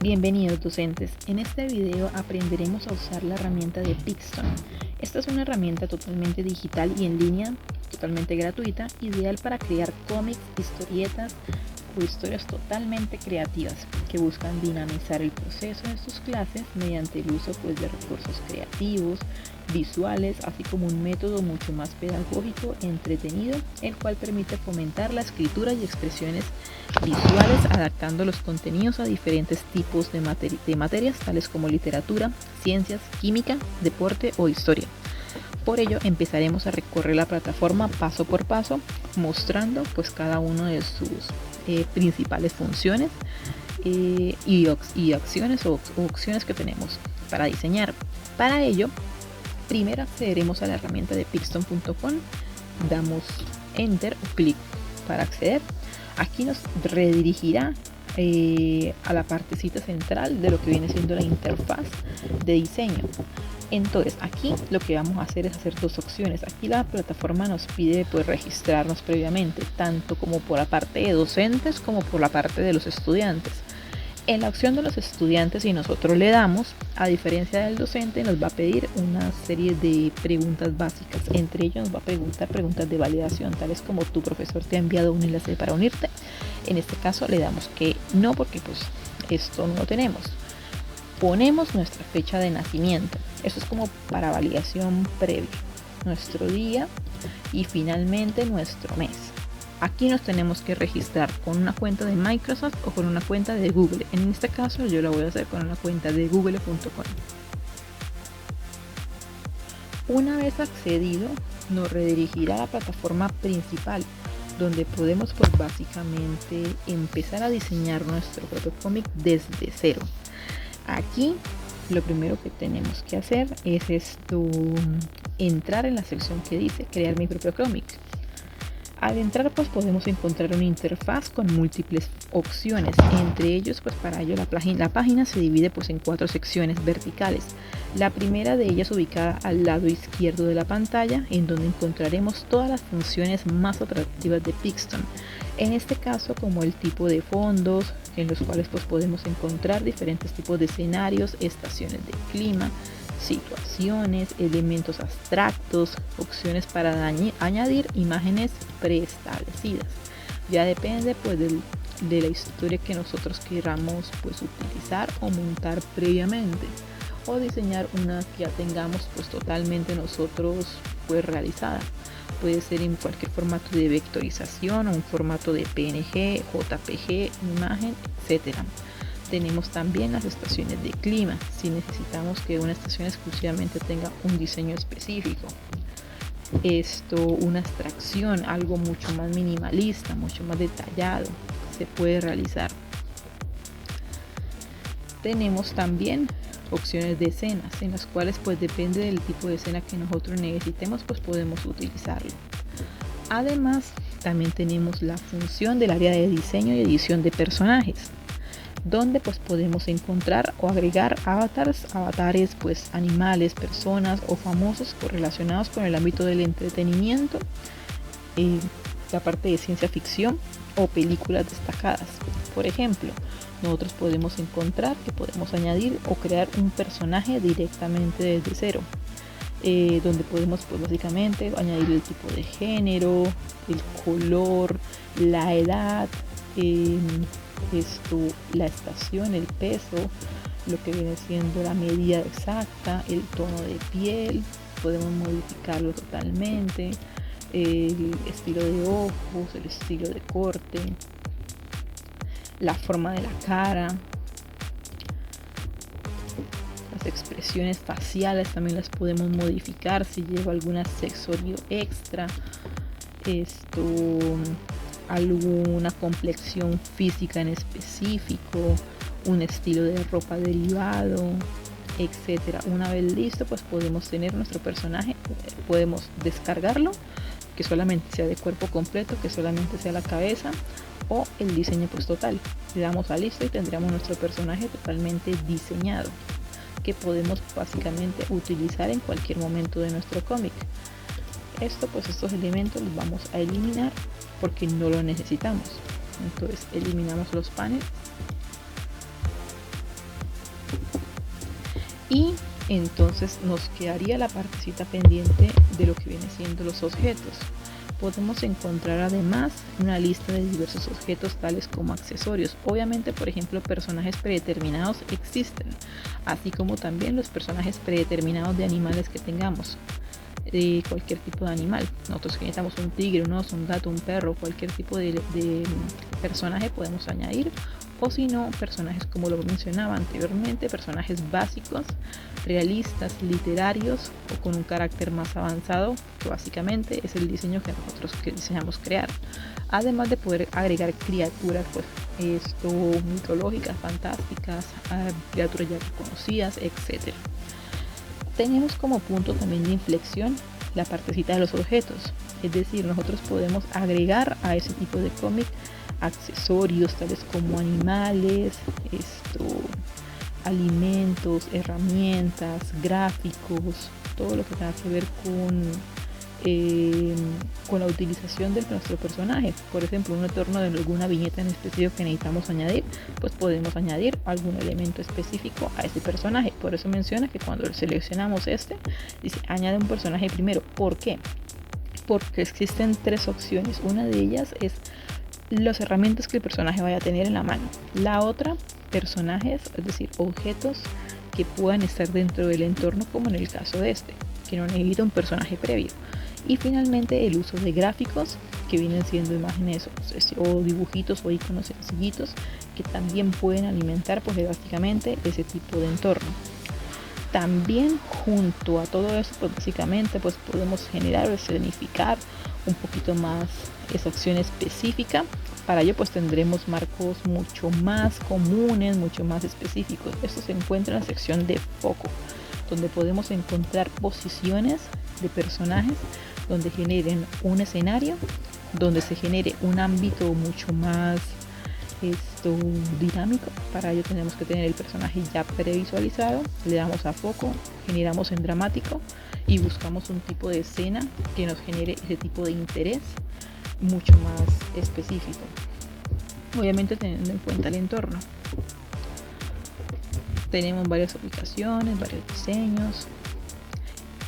Bienvenidos docentes, en este video aprenderemos a usar la herramienta de Pixton. Esta es una herramienta totalmente digital y en línea, totalmente gratuita, ideal para crear cómics, historietas o historias totalmente creativas que buscan dinamizar el proceso de sus clases mediante el uso de recursos creativos, visuales, así como un método mucho más pedagógico, entretenido, el cual permite fomentar la escritura y expresiones visuales adaptando los contenidos a diferentes tipos de materias tales como literatura, ciencias, química, deporte o historia. Por ello empezaremos a recorrer la plataforma paso por paso, mostrando cada uno de sus principales funciones y acciones o opciones que tenemos para diseñar. Para ello, primero accederemos a la herramienta de pixton.com, damos enter o clic para acceder. Aquí nos redirigirá a la partecita central de lo que viene siendo la interfaz de diseño. Entonces aquí lo que vamos a hacer es hacer dos opciones. Aquí la plataforma nos pide registrarnos previamente, tanto como por la parte de docentes como por la parte de los estudiantes. En la opción de los estudiantes, si nosotros le damos, a diferencia del docente, nos va a pedir una serie de preguntas básicas. Entre ellos nos va a preguntar preguntas de validación, tales como tu profesor te ha enviado un enlace para unirte. En este caso le damos que no, porque esto no lo tenemos. Ponemos nuestra fecha de nacimiento. Eso es como para validación previa. Nuestro día y finalmente nuestro mes. Aquí nos tenemos que registrar con una cuenta de Microsoft o con una cuenta de Google. En este caso yo lo voy a hacer con una cuenta de google.com. Una vez accedido, nos redirigirá a la plataforma principal, donde podemos básicamente empezar a diseñar nuestro propio cómic desde cero. Aquí lo primero que tenemos que hacer es entrar en la sección que dice crear mi propio cómic. Al entrar podemos encontrar una interfaz con múltiples opciones. Entre ellos para ello la página se divide en 4 secciones verticales. La primera de ellas ubicada al lado izquierdo de la pantalla, en donde encontraremos todas las funciones más atractivas de Pixton. En este caso, como el tipo de fondos, en los cuales podemos encontrar diferentes tipos de escenarios, estaciones de clima, situaciones, elementos abstractos, opciones para añadir imágenes preestablecidas. Ya depende de la historia que nosotros queramos utilizar o montar previamente, o diseñar una que ya tengamos totalmente nosotros realizada. Puede ser en cualquier formato de vectorización o un formato de PNG, JPG, imagen, etcétera. Tenemos también las estaciones de clima, si necesitamos que una estación exclusivamente tenga un diseño específico. Una abstracción, algo mucho más minimalista, mucho más detallado, se puede realizar. Tenemos también opciones de escenas, en las cuales depende del tipo de escena que nosotros necesitemos, podemos utilizarlo. Además, también tenemos la función del área de diseño y edición de personajes, donde podemos encontrar o agregar avatares, animales, personas o famosos relacionados con el ámbito del entretenimiento, la parte de ciencia ficción o películas destacadas. Por ejemplo, nosotros podemos encontrar que podemos añadir o crear un personaje directamente desde cero, donde podemos básicamente añadir el tipo de género, el color, la edad, la estación, el peso, lo que viene siendo la medida exacta, el tono de piel, podemos modificarlo totalmente, el estilo de ojos, el estilo de corte, la forma de la cara, las expresiones faciales también las podemos modificar si lleva algún accesorio extra, alguna complexión física en específico, un estilo de ropa derivado, etcétera. Una vez listo, podemos tener nuestro personaje, podemos descargarlo, que solamente sea de cuerpo completo, que solamente sea la cabeza, o el diseño total. Le damos a listo y tendríamos nuestro personaje totalmente diseñado, que básicamente utilizar en cualquier momento de nuestro cómic. Estos elementos los vamos a eliminar porque no lo necesitamos. Entonces eliminamos los paneles Y entonces nos quedaría la partecita pendiente de lo que viene siendo los objetos. Podemos encontrar además una lista de diversos objetos tales como accesorios. Obviamente, por ejemplo, personajes predeterminados existen, así como también los personajes predeterminados de animales que tengamos, de cualquier tipo de animal. Nosotros que necesitamos un tigre, un oso, un gato, un perro, cualquier tipo de personaje podemos añadir, o si no, personajes como lo mencionaba anteriormente, personajes básicos, realistas, literarios o con un carácter más avanzado, que básicamente es el diseño que nosotros deseamos crear. Además de poder agregar criaturas pues mitológicas, fantásticas, criaturas ya conocidas, etc. Tenemos como punto también de inflexión la partecita de los objetos, es decir, nosotros podemos agregar a ese tipo de cómic accesorios tales como animales, alimentos, herramientas, gráficos, todo lo que tenga que ver con la utilización de nuestro personaje. Por ejemplo, un entorno de alguna viñeta en específico que necesitamos añadir, pues podemos añadir algún elemento específico a ese personaje. Por eso menciona que cuando seleccionamos dice añade un personaje primero. ¿Por qué? Porque existen tres opciones. Una de ellas es las herramientas que el personaje vaya a tener en la mano. La otra, personajes, es decir, objetos que puedan estar dentro del entorno, como en el caso de que no necesita un personaje previo. Y finalmente el uso de gráficos, que vienen siendo imágenes o dibujitos o iconos sencillitos que también pueden alimentar pues básicamente ese tipo de entorno. También junto a todo eso pues básicamente pues podemos generar o escenificar un poquito más esa acción específica. Para ello pues tendremos marcos mucho más comunes, mucho más específicos. Esto se encuentra en la sección de foco, donde podemos encontrar posiciones de personajes, donde generen un escenario, donde se genere un ámbito mucho más dinámico. Para ello tenemos que tener el personaje ya previsualizado, le damos a foco, generamos en dramático y buscamos un tipo de escena que nos genere ese tipo de interés mucho más específico, obviamente teniendo en cuenta el entorno. Tenemos varias aplicaciones, varios diseños.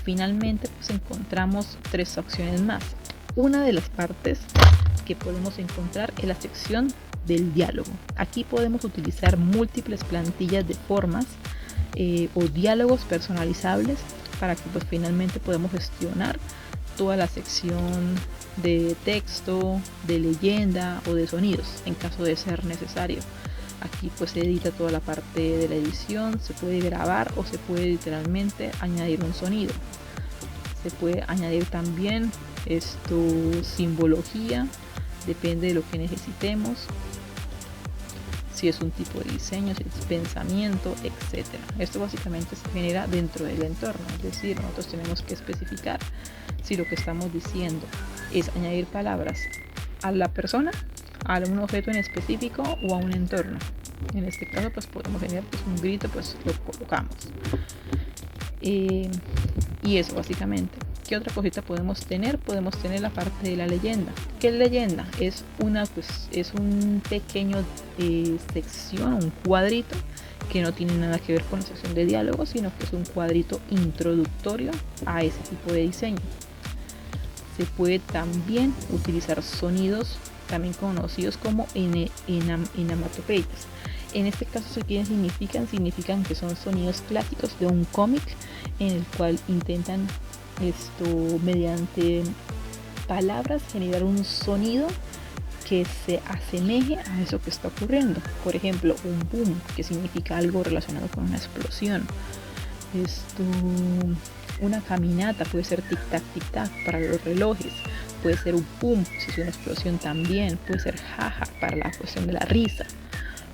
Finalmente pues encontramos tres opciones más. Una de las partes que podemos encontrar es la sección del diálogo. Aquí podemos utilizar múltiples plantillas de formas o diálogos personalizables para que pues finalmente podamos gestionar toda la sección de texto, de leyenda o de sonidos en caso de ser necesario. Aquí pues se edita toda la parte de la edición, se puede grabar o se puede literalmente añadir un sonido. Se puede añadir también simbología, depende de lo que necesitemos, si es un tipo de diseño, si es pensamiento, etc. Esto básicamente se genera dentro del entorno, es decir, nosotros tenemos que especificar si lo que estamos diciendo es añadir palabras a la persona, a un objeto en específico o a un entorno. En este caso pues podemos tener pues, un grito, pues lo colocamos. Y eso básicamente. ¿Qué otra cosita podemos tener? Podemos tener la parte de la leyenda. ¿Qué es leyenda? Es un pequeño sección, un cuadrito que no tiene nada que ver con la sección de diálogo, sino que es un cuadrito introductorio a ese tipo de diseño. Se puede también utilizar sonidos también conocidos como enematopeyas. En este caso, ¿qué significan? Significan que son sonidos clásicos de un cómic en el cual intentan mediante palabras generar un sonido que se asemeje a eso que está ocurriendo. Por ejemplo, un boom, que significa algo relacionado con una explosión. Una caminata puede ser tic tac para los relojes, puede ser un pum si es una explosión también, puede ser jaja para la cuestión de la risa,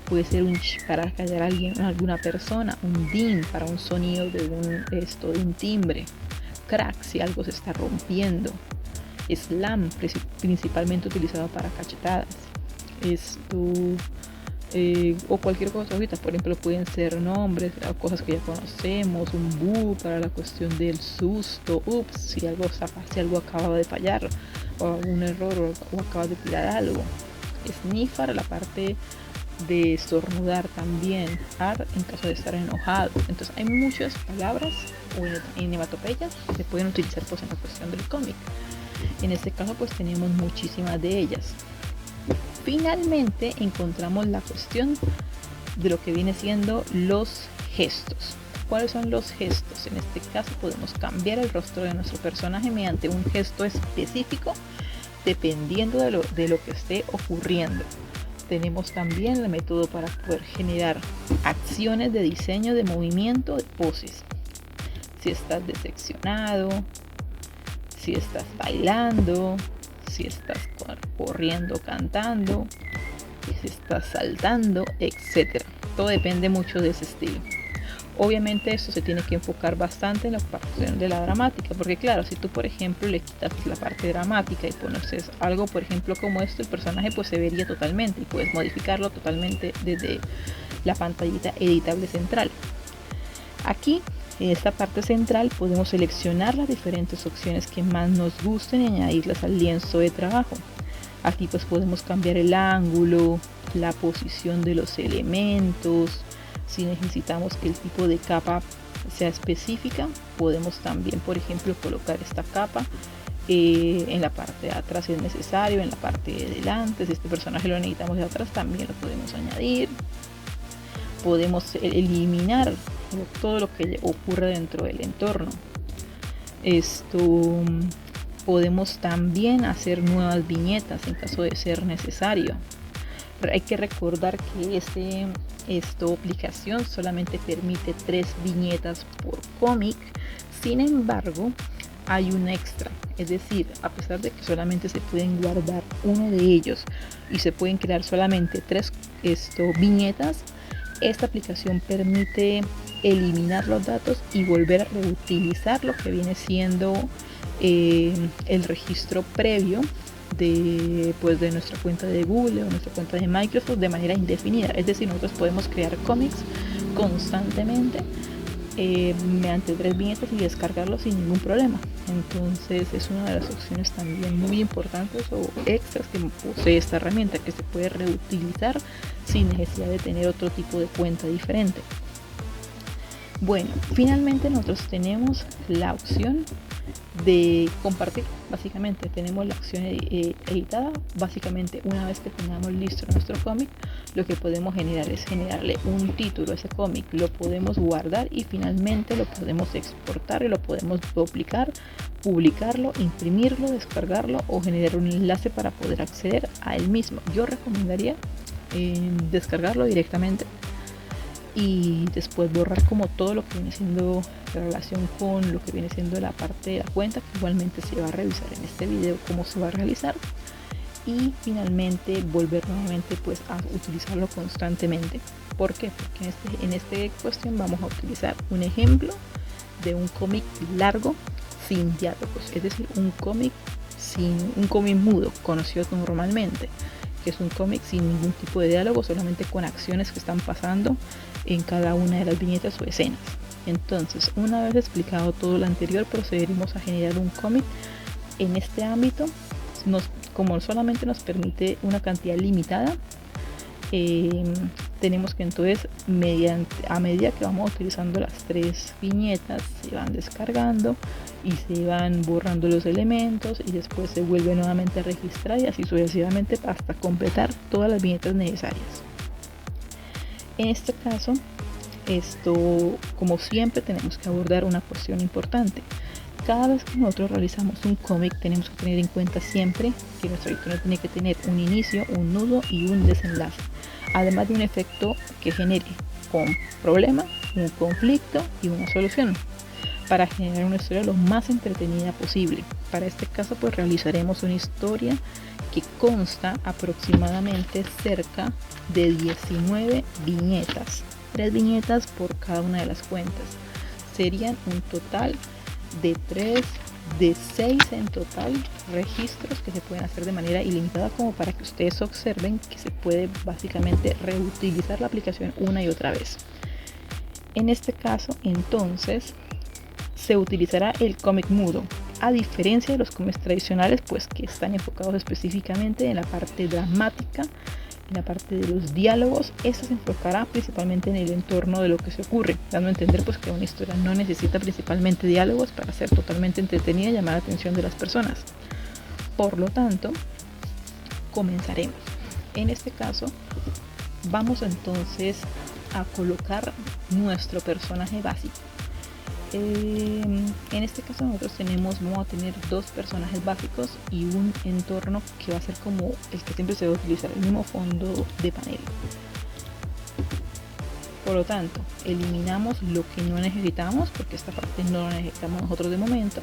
puede ser un ch para callar a alguna persona, un din para un sonido de un timbre, crack si algo se está rompiendo, slam principalmente utilizado para cachetadas, o cualquier cosa ahorita, por ejemplo pueden ser nombres o cosas que ya conocemos, un bu para la cuestión del susto, ups si algo acaba de fallar o algún error o acaba de tirar algo, sniff para la parte de estornudar también, ar en caso de estar enojado. Entonces hay muchas palabras o onomatopeyas que se pueden utilizar pues en la cuestión del cómic. En este caso pues tenemos muchísimas de ellas. Finalmente encontramos la cuestión de lo que viene siendo los gestos. ¿Cuáles son los gestos? En este caso podemos cambiar el rostro de nuestro personaje mediante un gesto específico dependiendo de lo que esté ocurriendo. Tenemos también el método para poder generar acciones de diseño de movimiento de poses. Si estás decepcionado, si estás bailando, si estás corriendo, cantando, si estás saltando, etc. Todo depende mucho de ese estilo. Obviamente esto se tiene que enfocar bastante en la parte de la dramática, porque claro, si tú por ejemplo le quitas la parte dramática y pones algo por ejemplo como esto, el personaje pues se vería totalmente y puedes modificarlo totalmente desde la pantallita editable central. Aquí en esta parte central podemos seleccionar las diferentes opciones que más nos gusten y añadirlas al lienzo de trabajo. Aquí pues podemos cambiar el ángulo, la posición de los elementos. Si necesitamos que el tipo de capa sea específica, podemos también, por ejemplo, colocar esta capa en la parte de atrás si es necesario, en la parte de delante. Si este personaje lo necesitamos de atrás, también lo podemos añadir. Podemos eliminar todo lo que ocurre dentro del entorno. Podemos también hacer nuevas viñetas en caso de ser necesario. Pero hay que recordar que esta aplicación solamente permite 3 viñetas por cómic. Sin embargo, hay un extra, es decir, a pesar de que solamente se pueden guardar uno de ellos y se pueden crear solamente 3 viñetas, esta aplicación permite eliminar los datos y volver a reutilizar lo que viene siendo el registro previo de nuestra cuenta de Google o nuestra cuenta de Microsoft de manera indefinida. Es decir, nosotros podemos crear cómics constantemente mediante 3 viñetas y descargarlos sin ningún problema. Entonces es una de las opciones también muy importantes o extras que posee esta herramienta, que se puede reutilizar sin necesidad de tener otro tipo de cuenta diferente. Bueno, finalmente nosotros tenemos la opción de compartir. Básicamente tenemos la opción editada. Básicamente una vez que tengamos listo nuestro cómic, lo que podemos generar es generarle un título a ese cómic, lo podemos guardar y finalmente lo podemos exportar y lo podemos duplicar, publicarlo, imprimirlo, descargarlo o generar un enlace para poder acceder a él mismo. Yo recomendaría descargarlo directamente y después borrar como todo lo que viene siendo la relación con lo que viene siendo la parte de la cuenta, que igualmente se va a revisar en este video cómo se va a realizar, y finalmente volver nuevamente pues a utilizarlo constantemente. ¿Por qué? Porque en esta cuestión vamos a utilizar un ejemplo de un cómic largo sin diálogos, es decir, un cómic mudo, conocido normalmente, que es un cómic sin ningún tipo de diálogo, solamente con acciones que están pasando en cada una de las viñetas o escenas. Entonces, una vez explicado todo lo anterior, procederemos a generar un cómic. En este ámbito, como solamente nos permite una cantidad limitada, tenemos que entonces a medida que vamos utilizando las 3 viñetas, se van descargando y se van borrando los elementos y después se vuelve nuevamente a registrar y así sucesivamente hasta completar todas las viñetas necesarias. En este caso, como siempre, tenemos que abordar una cuestión importante. Cada vez que nosotros realizamos un cómic, tenemos que tener en cuenta siempre que nuestra historia tiene que tener un inicio, un nudo y un desenlace, además de un efecto que genere un problema, un conflicto y una solución, para generar una historia lo más entretenida posible. Para este caso pues realizaremos una historia que consta aproximadamente cerca de 19 viñetas, 3 viñetas por cada una de las cuentas. Serían un total de 6 en total registros que se pueden hacer de manera ilimitada, como para que ustedes observen que se puede básicamente reutilizar la aplicación una y otra vez. En este caso entonces se utilizará el cómic mudo, a diferencia de los cómics tradicionales pues que están enfocados específicamente en la parte dramática en la parte de los diálogos, esto se enfocará principalmente en el entorno de lo que se ocurre, dando a entender pues que una historia no necesita principalmente diálogos para ser totalmente entretenida y llamar la atención de las personas. Por lo tanto, comenzaremos. En este caso, vamos entonces a colocar nuestro personaje básico. En este caso nosotros vamos a tener dos personajes básicos y un entorno que va a ser como el que siempre se va a utilizar, el mismo fondo de panel. Por lo tanto, eliminamos lo que no necesitamos, porque esta parte no la necesitamos nosotros de momento.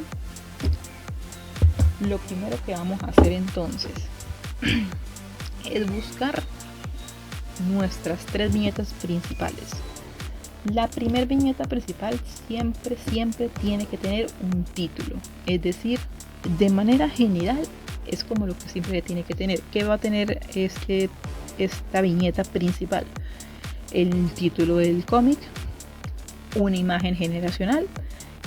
Lo primero que vamos a hacer entonces es buscar nuestras tres viñetas principales. La primera viñeta principal siempre tiene que tener un título, es decir, de manera general es como lo que siempre tiene que tener. ¿Qué va a tener esta viñeta principal? El título del cómic, una imagen generacional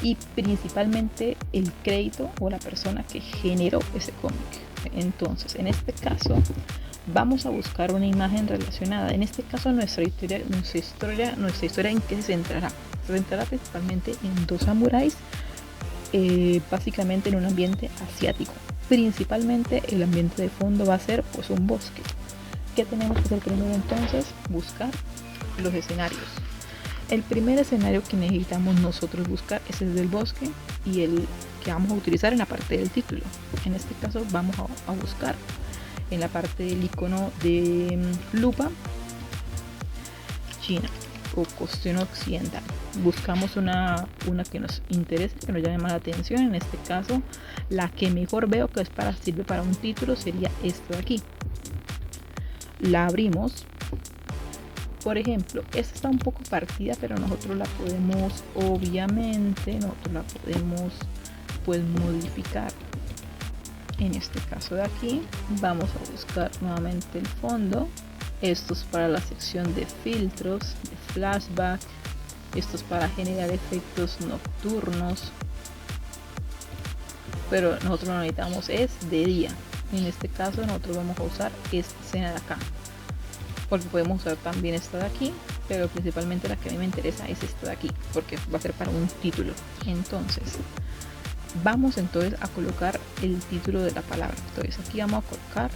y principalmente el crédito o la persona que generó ese cómic. Entonces, en este caso vamos a buscar una imagen relacionada. En este caso nuestra historia en qué se centrará. Se centrará principalmente en dos samuráis, básicamente en un ambiente asiático. Principalmente el ambiente de fondo va a ser pues un bosque. ¿Qué tenemos que hacer primero entonces? Buscar los escenarios. El primer escenario que necesitamos nosotros buscar es el del bosque y el que vamos a utilizar en la parte del título. En este caso vamos a buscar en la parte del icono de lupa China o cuestión occidental. Buscamos una que nos interese, que nos llame más la atención. En este caso la que mejor veo que sirve para un título sería esta de aquí. La abrimos. Por ejemplo, esta está un poco partida, pero nosotros la podemos, obviamente, pues modificar. En este caso de aquí vamos a buscar nuevamente el fondo. Esto es para la sección de filtros, de flashback. Esto es para generar efectos nocturnos, pero nosotros lo necesitamos es de día. En este caso nosotros vamos a usar esta escena de acá, porque podemos usar también esta de aquí, pero principalmente la que a mí me interesa es esta de aquí, porque va a ser para un título. Entonces vamos entonces a colocar el título de la palabra. Entonces aquí vamos a colocar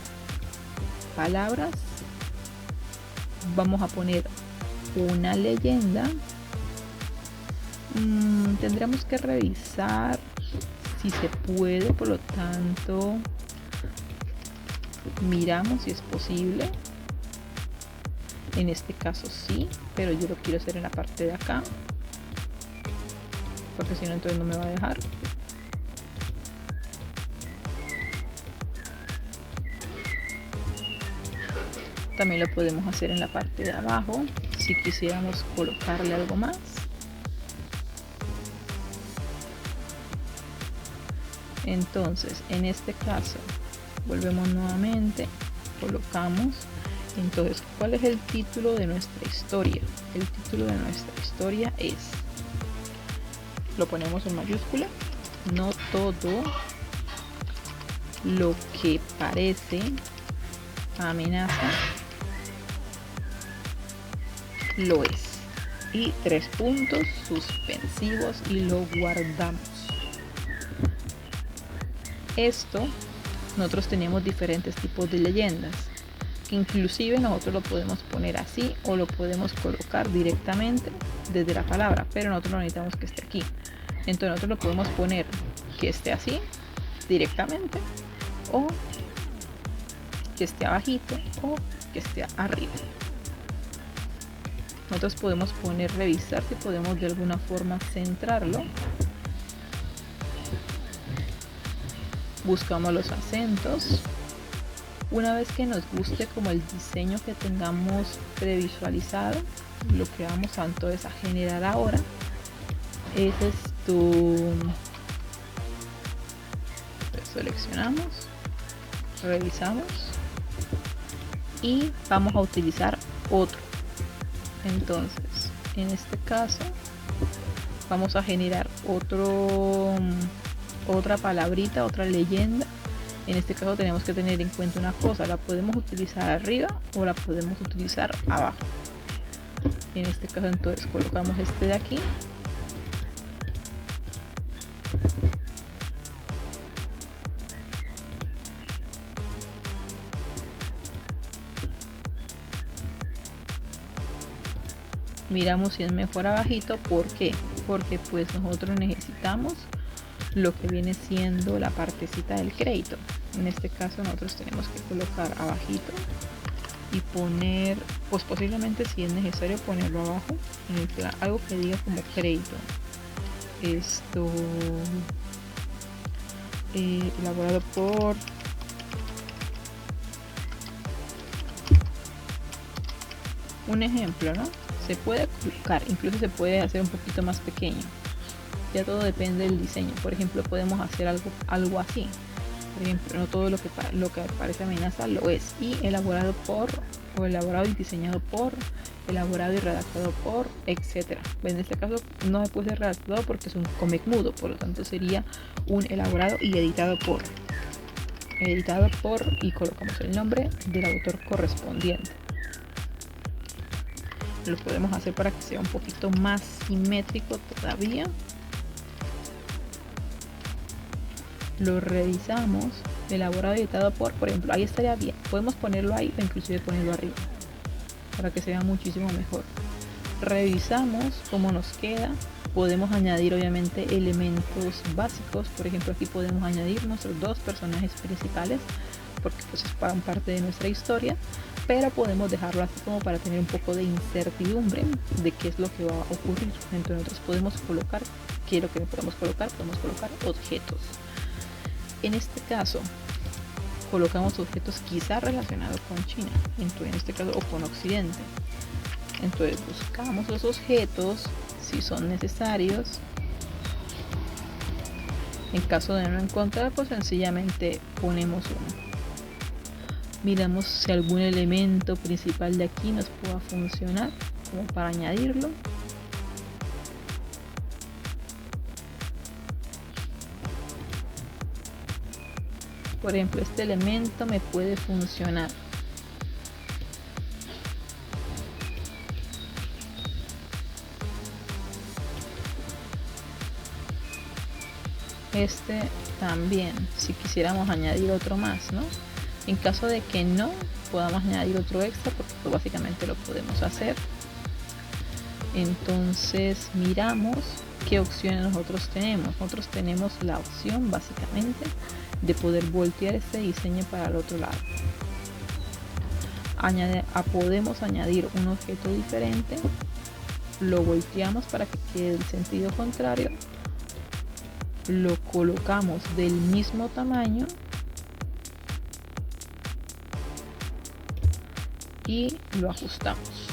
palabras, vamos a poner una leyenda. Tendremos que revisar si se puede, por lo tanto miramos si es posible. En este caso sí, pero yo lo quiero hacer en la parte de acá, porque si no entonces no me va a dejar. También lo podemos hacer en la parte de abajo si quisiéramos colocarle algo más. Entonces en este caso volvemos nuevamente, colocamos. Entonces, ¿cuál es el título de nuestra historia? El título de nuestra historia es, lo ponemos en mayúscula: no todo lo que parece amenaza lo es. Y 3 puntos suspensivos y lo guardamos. Esto, nosotros tenemos diferentes tipos de leyendas, que inclusive nosotros lo podemos poner así o lo podemos colocar directamente desde la palabra, pero nosotros no necesitamos que esté aquí. Entonces nosotros lo podemos poner que esté así directamente, o que esté abajito, o que esté arriba. Nosotros podemos revisar si podemos de alguna forma centrarlo. Buscamos los acentos. Una vez que nos guste como el diseño que tengamos previsualizado, lo que vamos a entonces a generar ahora es seleccionamos, revisamos y vamos a utilizar otro. Entonces en este caso vamos a generar otra palabrita, otra leyenda, En este caso tenemos que tener en cuenta una cosa: la podemos utilizar arriba o la podemos utilizar abajo. En este caso entonces colocamos este de aquí, miramos si es mejor abajito. ¿Por qué? Porque pues nosotros necesitamos lo que viene siendo la partecita del crédito. En este caso nosotros tenemos que colocar abajito y poner, pues posiblemente si es necesario ponerlo abajo, en el plan, algo que diga como crédito. Esto elaborado por un ejemplo, ¿no? Se puede colocar, incluso se puede hacer un poquito más pequeño. Ya todo depende del diseño. Por ejemplo, podemos hacer algo así. Por ejemplo, no todo lo que parece amenaza lo es. Y elaborado por, o elaborado y diseñado por, elaborado y redactado por, etcétera. En este caso no se puede ser redactado porque es un cómic mudo, por lo tanto sería un elaborado y editado por. Editado por, y colocamos el nombre del autor correspondiente. Lo podemos hacer para que sea un poquito más simétrico todavía. Lo revisamos, elaborado y editado por ejemplo, ahí estaría bien. Podemos ponerlo ahí o inclusive ponerlo arriba para que sea muchísimo mejor. Revisamos cómo nos queda. Podemos añadir obviamente elementos básicos. Por ejemplo, aquí podemos añadir nuestros dos personajes principales porque pues es para parte de nuestra historia, pero podemos dejarlo así como para tener un poco de incertidumbre de qué es lo que va a ocurrir. Entonces nosotros podemos colocar, podemos colocar objetos. En este caso colocamos objetos quizá relacionados con China, entonces en este caso, o con Occidente. Entonces buscamos los objetos si son necesarios. En caso de no encontrar, pues sencillamente ponemos uno. Miramos si algún elemento principal de aquí nos pueda funcionar como para añadirlo. Por ejemplo, este elemento me puede funcionar. Este también, si quisiéramos añadir otro más, ¿no? En caso de que no podamos añadir otro extra, porque pues básicamente lo podemos hacer. Entonces miramos qué opciones nosotros tenemos. Nosotros tenemos la opción básicamente de poder voltear este diseño para el otro lado. Podemos añadir un objeto diferente, lo volteamos para que quede del sentido contrario, lo colocamos del mismo tamaño y lo ajustamos.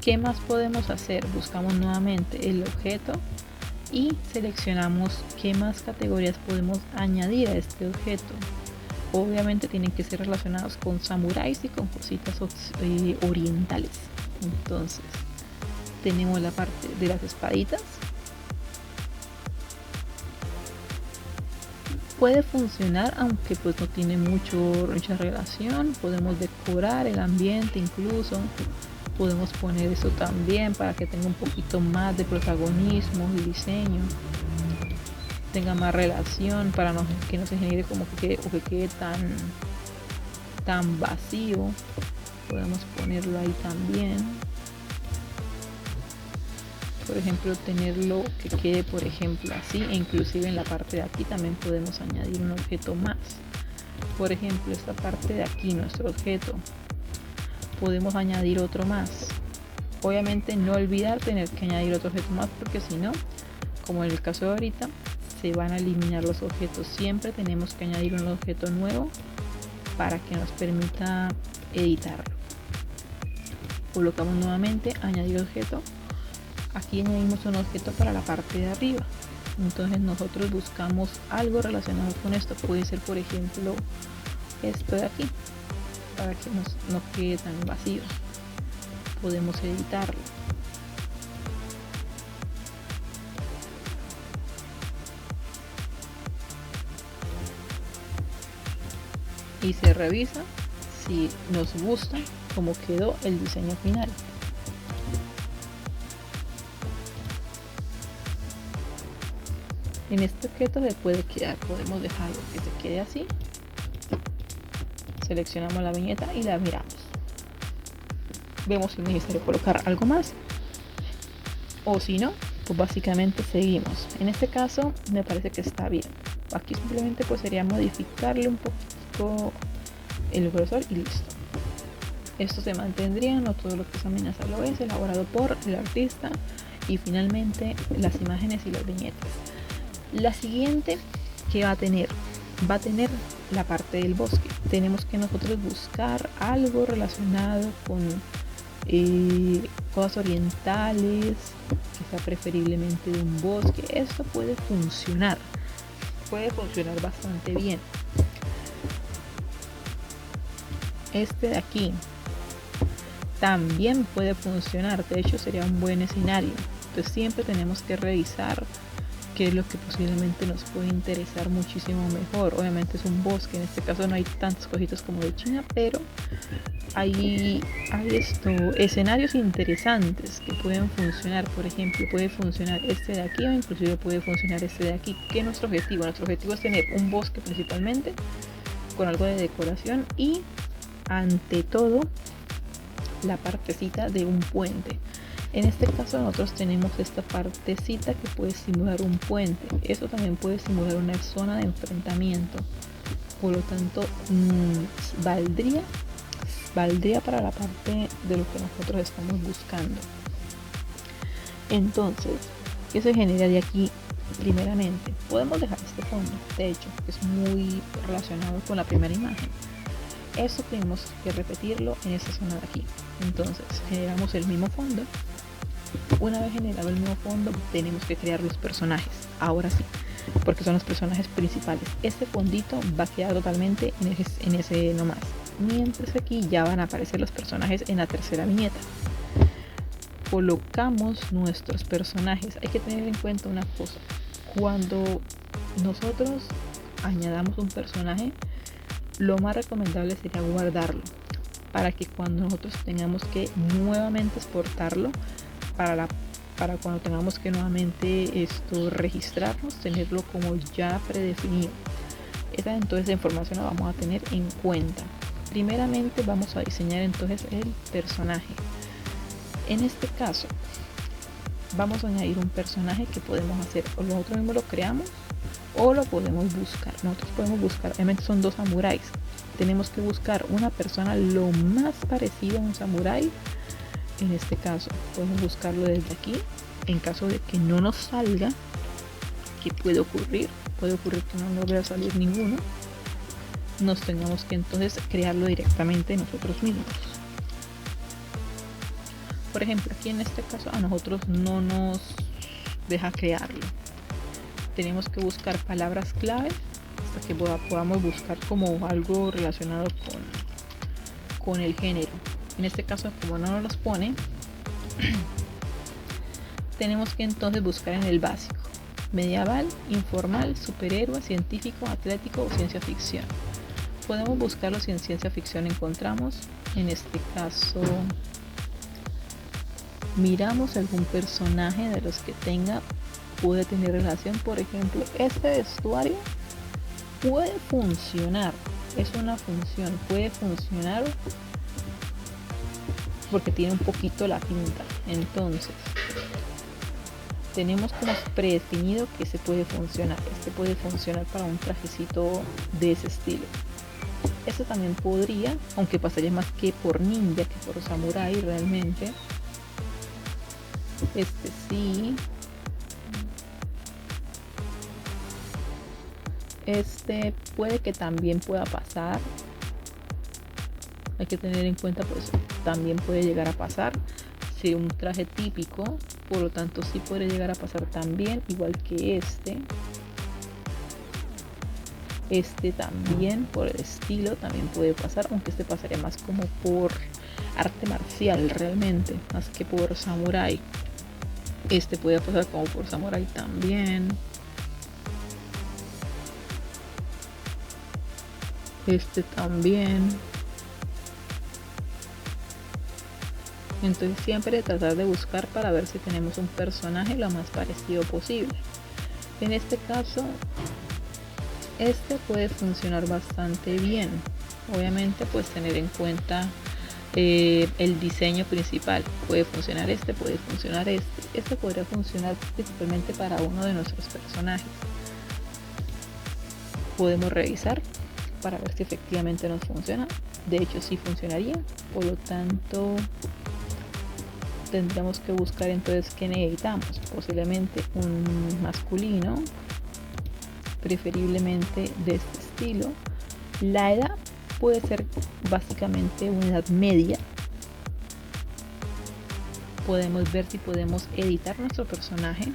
¿Qué más podemos hacer? Buscamos nuevamente el objeto y seleccionamos qué más categorías podemos añadir a este objeto. Obviamente tienen que ser relacionados con samuráis y con cositas orientales. Entonces tenemos la parte de las espaditas. Puede funcionar, aunque pues no tiene mucha relación. Podemos decorar el ambiente incluso. Podemos poner eso también para que tenga un poquito más de protagonismo y diseño, tenga más relación, para que no se genere como que quede tan vacío. Podemos ponerlo ahí también. Por ejemplo, tenerlo que quede por ejemplo así, e inclusive en la parte de aquí también podemos añadir un objeto más. Por ejemplo, esta parte de aquí, nuestro objeto, podemos añadir otro más. Obviamente no olvidar tener que añadir otro objeto más, porque si no, como en el caso de ahorita, se van a eliminar los objetos. Siempre tenemos que añadir un objeto nuevo para que nos permita editarlo. Colocamos nuevamente añadir objeto. Aquí añadimos un objeto para la parte de arriba. Entonces nosotros buscamos algo relacionado con esto. Puede ser por ejemplo esto de aquí, para que no quede tan vacío. Podemos editarlo. y se revisa si nos gusta cómo quedó el diseño final. En este objeto se puede quedar, podemos dejarlo que se quede así. Seleccionamos la viñeta y la miramos. Vemos si es necesario colocar algo más o si no, pues básicamente seguimos. En este caso me parece que está bien. Aquí simplemente pues sería modificarle un poquito el grosor y listo. Esto se mantendría, no todo lo que es amenaza lo es, elaborado por el artista. Y finalmente las imágenes y las viñetas. La siguiente que va a tener la parte del bosque. Tenemos que nosotros buscar algo relacionado con cosas orientales, que sea preferiblemente de un bosque. Esto puede funcionar bastante bien. Este de aquí también puede funcionar, de hecho sería un buen escenario. Entonces siempre tenemos que revisar qué es lo que posiblemente nos puede interesar muchísimo mejor. Obviamente es un bosque, en este caso no hay tantos cositas como de China, pero hay escenarios interesantes que pueden funcionar. Por ejemplo, puede funcionar este de aquí o inclusive puede funcionar este de aquí. ¿Qué es nuestro objetivo? Nuestro objetivo es tener un bosque principalmente con algo de decoración y ante todo la partecita de un puente. En este caso nosotros tenemos esta partecita que puede simular un puente. Eso también puede simular una zona de enfrentamiento. Por lo tanto, valdría para la parte de lo que nosotros estamos buscando. Entonces, ¿qué se genera de aquí? Primeramente, podemos dejar este fondo, de hecho, que es muy relacionado con la primera imagen. Eso tenemos que repetirlo en esta zona de aquí. Entonces, generamos el mismo fondo. Una vez generado el mismo fondo, tenemos que crear los personajes. Ahora sí, porque son los personajes principales. Este fondito va a quedar totalmente en ese nomás. Mientras aquí ya van a aparecer los personajes en la tercera viñeta. Colocamos nuestros personajes. Hay que tener en cuenta una cosa. Cuando nosotros añadamos un personaje, lo más recomendable sería guardarlo para que cuando nosotros tengamos que nuevamente exportarlo, para cuando tengamos que nuevamente registrarnos, tenerlo como ya predefinido. Entonces esa información la vamos a tener en cuenta. Primeramente vamos a diseñar entonces el personaje. En este caso vamos a añadir un personaje que podemos hacer o nosotros mismos lo creamos o lo podemos buscar. Nosotros podemos buscar, obviamente son dos samuráis. Tenemos que buscar una persona lo más parecida a un samurái. En este caso podemos buscarlo desde aquí. En caso de que no nos salga, ¿qué puede ocurrir? Puede ocurrir que no nos vaya a salir ninguno. Nos tengamos que entonces crearlo directamente nosotros mismos. Por ejemplo, aquí en este caso a nosotros no nos deja crearlo. Tenemos que buscar palabras clave hasta que podamos buscar como algo relacionado con el género. En este caso, como no nos los pone, tenemos que entonces buscar en el básico: medieval, informal, superhéroe, científico, atlético o ciencia ficción. Podemos buscarlo si en ciencia ficción encontramos. En este caso miramos algún personaje de los que puede tener relación. Por ejemplo, este vestuario puede funcionar, es una función, puede funcionar porque tiene un poquito la pinta. Entonces tenemos como predefinido que se puede funcionar. Este puede funcionar para un trajecito de ese estilo. Este también podría, aunque pasaría más que por ninja que por samurái realmente. Este sí. Este puede que también pueda pasar. Hay que tener en cuenta, pues también puede llegar a pasar. Si un traje típico, por lo tanto sí puede llegar a pasar también, igual que este. Este también por el estilo también puede pasar, aunque este pasaría más como por arte marcial realmente, más que por samurái. Este puede pasar como por samurái también. este también. Entonces siempre tratar de buscar para ver si tenemos un personaje lo más parecido posible. En este caso, este puede funcionar bastante bien. Obviamente pues tener en cuenta el diseño principal. Puede funcionar este, puede funcionar este. Este podría funcionar principalmente para uno de nuestros personajes. Podemos revisar para ver si efectivamente nos funciona. De hecho sí funcionaría, por lo tanto tendríamos que buscar entonces qué necesitamos. Posiblemente un masculino, preferiblemente de este estilo. La edad puede ser básicamente una edad media. Podemos ver si podemos editar nuestro personaje,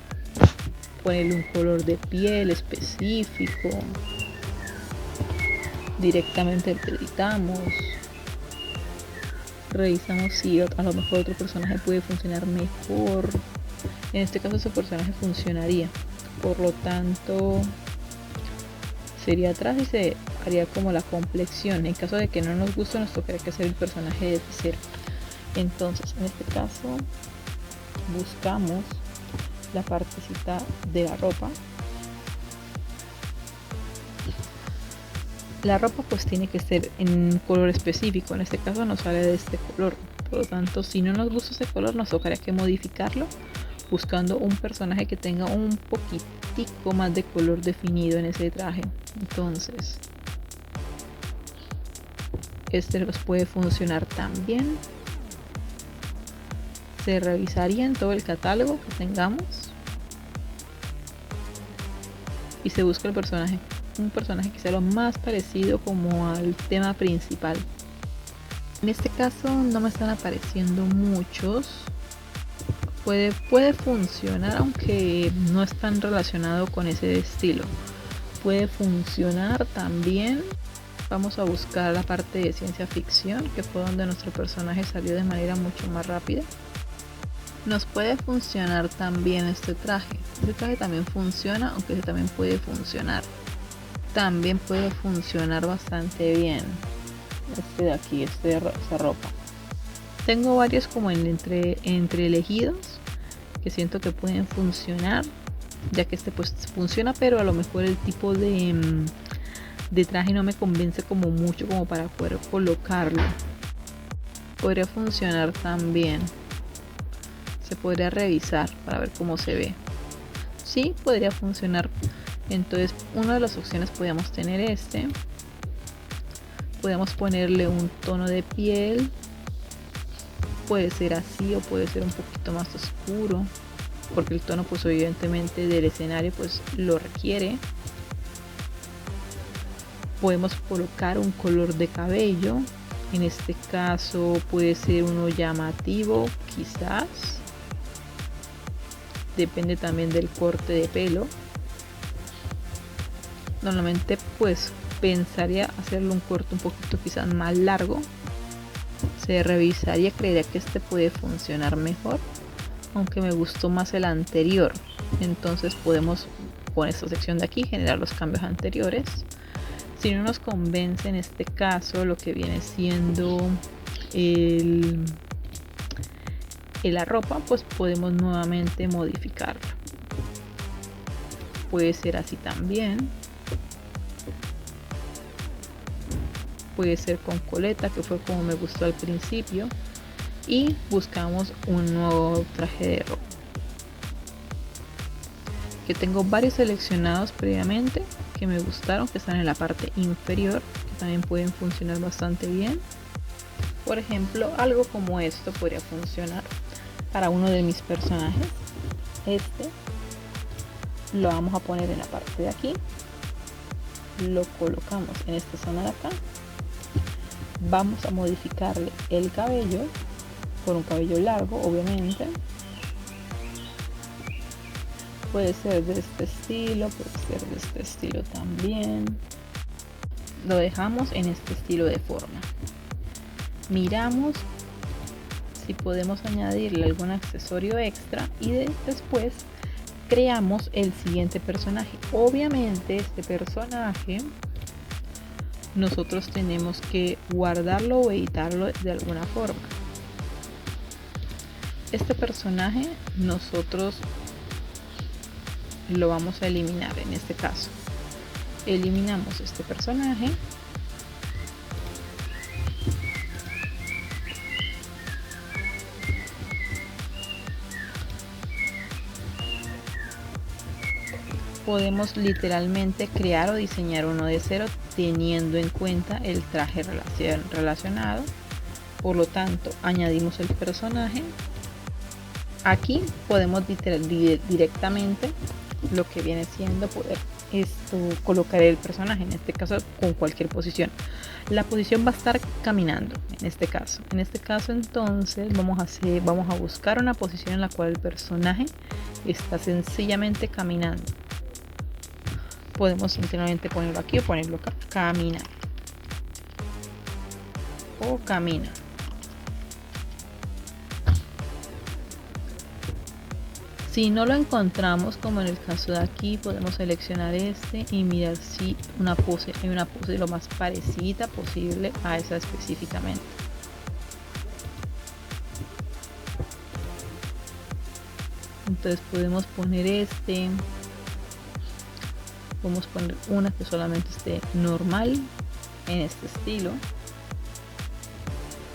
ponerle un color de piel específico, directamente lo editamos, revisamos si a lo mejor otro personaje puede funcionar mejor. En este caso ese personaje funcionaría, por lo tanto sería atrás y se haría como la complexión. En caso de que no nos guste, nos tocaría que hacer el personaje desde cero. Entonces en este caso buscamos la partecita de la ropa. La ropa pues tiene que ser en un color específico. En este caso nos sale de este color, por lo tanto si no nos gusta ese color nos tocaría que modificarlo buscando un personaje que tenga un poquitico más de color definido en ese traje. Entonces este nos puede funcionar también. Se revisaría en todo el catálogo que tengamos y se busca el personaje, un personaje que sea lo más parecido como al tema principal. En este caso no me están apareciendo muchos. Puede funcionar, aunque no es tan relacionado con ese estilo. Puede funcionar también. Vamos a buscar la parte de ciencia ficción, que fue donde nuestro personaje salió de manera mucho más rápida. Nos puede funcionar también este traje. Este traje también funciona, aunque este también puede funcionar. También puede funcionar bastante bien. Este de aquí, esta ropa. Tengo varios como entre elegidos que siento que pueden funcionar, ya que este pues funciona, pero a lo mejor el tipo de traje no me convence como mucho como para poder colocarlo. Podría funcionar también. Se podría revisar para ver cómo se ve. Sí, podría funcionar. Entonces una de las opciones podríamos tener este. Podemos ponerle un tono de piel. Puede ser así o puede ser un poquito más oscuro, porque el tono pues evidentemente del escenario pues lo requiere. Podemos colocar un color de cabello. En este caso puede ser uno llamativo, quizás. Depende también del corte de pelo. Normalmente pues pensaría hacerle un corte un poquito quizás más largo. Se revisaría, creería que este puede funcionar mejor, aunque me gustó más el anterior. Entonces podemos con esta sección de aquí generar los cambios anteriores. Si no nos convence en este caso lo que viene siendo la ropa, pues podemos nuevamente modificarlo. Puede ser así también. Puede ser con coleta, que fue como me gustó al principio. Y buscamos un nuevo traje de ropa. Que tengo varios seleccionados previamente que me gustaron, que están en la parte inferior, que también pueden funcionar bastante bien. Por ejemplo, algo como esto podría funcionar para uno de mis personajes. Este lo vamos a poner en la parte de aquí. Lo colocamos en esta zona de acá. Vamos a modificarle el cabello por un cabello largo, obviamente. Puede ser de este estilo, puede ser de este estilo también. Lo dejamos en este estilo de forma. Miramos si podemos añadirle algún accesorio extra y después creamos el siguiente personaje. Obviamente este personaje nosotros tenemos que guardarlo o editarlo de alguna forma. Este personaje nosotros lo vamos a eliminar. En este caso eliminamos este personaje, podemos literalmente crear o diseñar uno de cero teniendo en cuenta el traje relacionado. Por lo tanto, añadimos el personaje. Aquí podemos directamente lo que viene siendo poder colocar el personaje, en este caso con cualquier posición. La posición va a estar caminando en este caso. Entonces vamos a buscar una posición en la cual el personaje está sencillamente caminando. Podemos simplemente ponerlo aquí o ponerlo acá, camina o camina. Si no lo encontramos, como en el caso de aquí, podemos seleccionar este y mirar si hay una pose lo más parecida posible a esa específicamente. Entonces podemos poner podemos poner una que solamente esté normal en este estilo,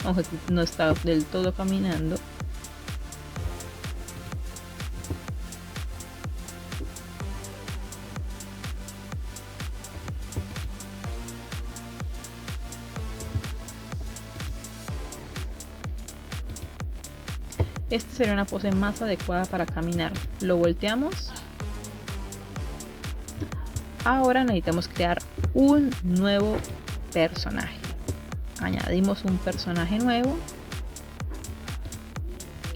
aunque no está del todo caminando. Esta sería una pose más adecuada para caminar. Lo volteamos. Ahora necesitamos crear un nuevo personaje. Añadimos un personaje nuevo.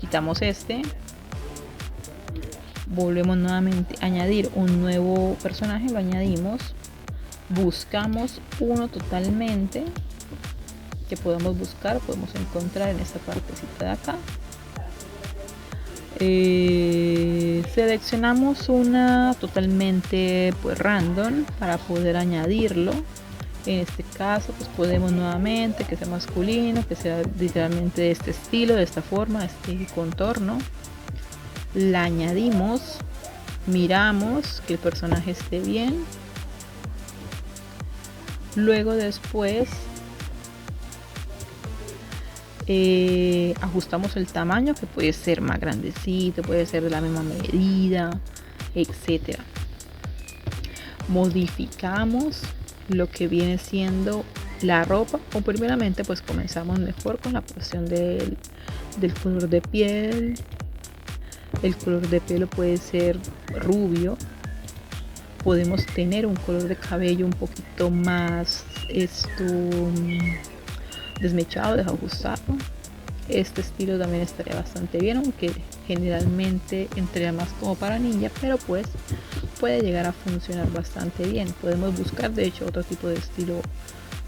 Quitamos este. Volvemos nuevamente a añadir un nuevo personaje. Lo añadimos. Buscamos uno totalmente que podemos buscar. Podemos encontrar en esta partecita de acá. Seleccionamos una totalmente random para poder añadirlo. En este caso pues podemos nuevamente que sea masculino, que sea literalmente de este estilo, de esta forma, este contorno. La añadimos, miramos que el personaje esté bien, luego después ajustamos el tamaño, que puede ser más grandecito, puede ser de la misma medida, etcétera. Modificamos lo que viene siendo la ropa, o primeramente pues comenzamos mejor con la cuestión del color de piel. El color de pelo puede ser rubio. Podemos tener un color de cabello un poquito más desmechado, desajustado. Este estilo también estaría bastante bien, aunque generalmente entraría más como para niña, pero pues puede llegar a funcionar bastante bien. Podemos buscar de hecho otro tipo de estilo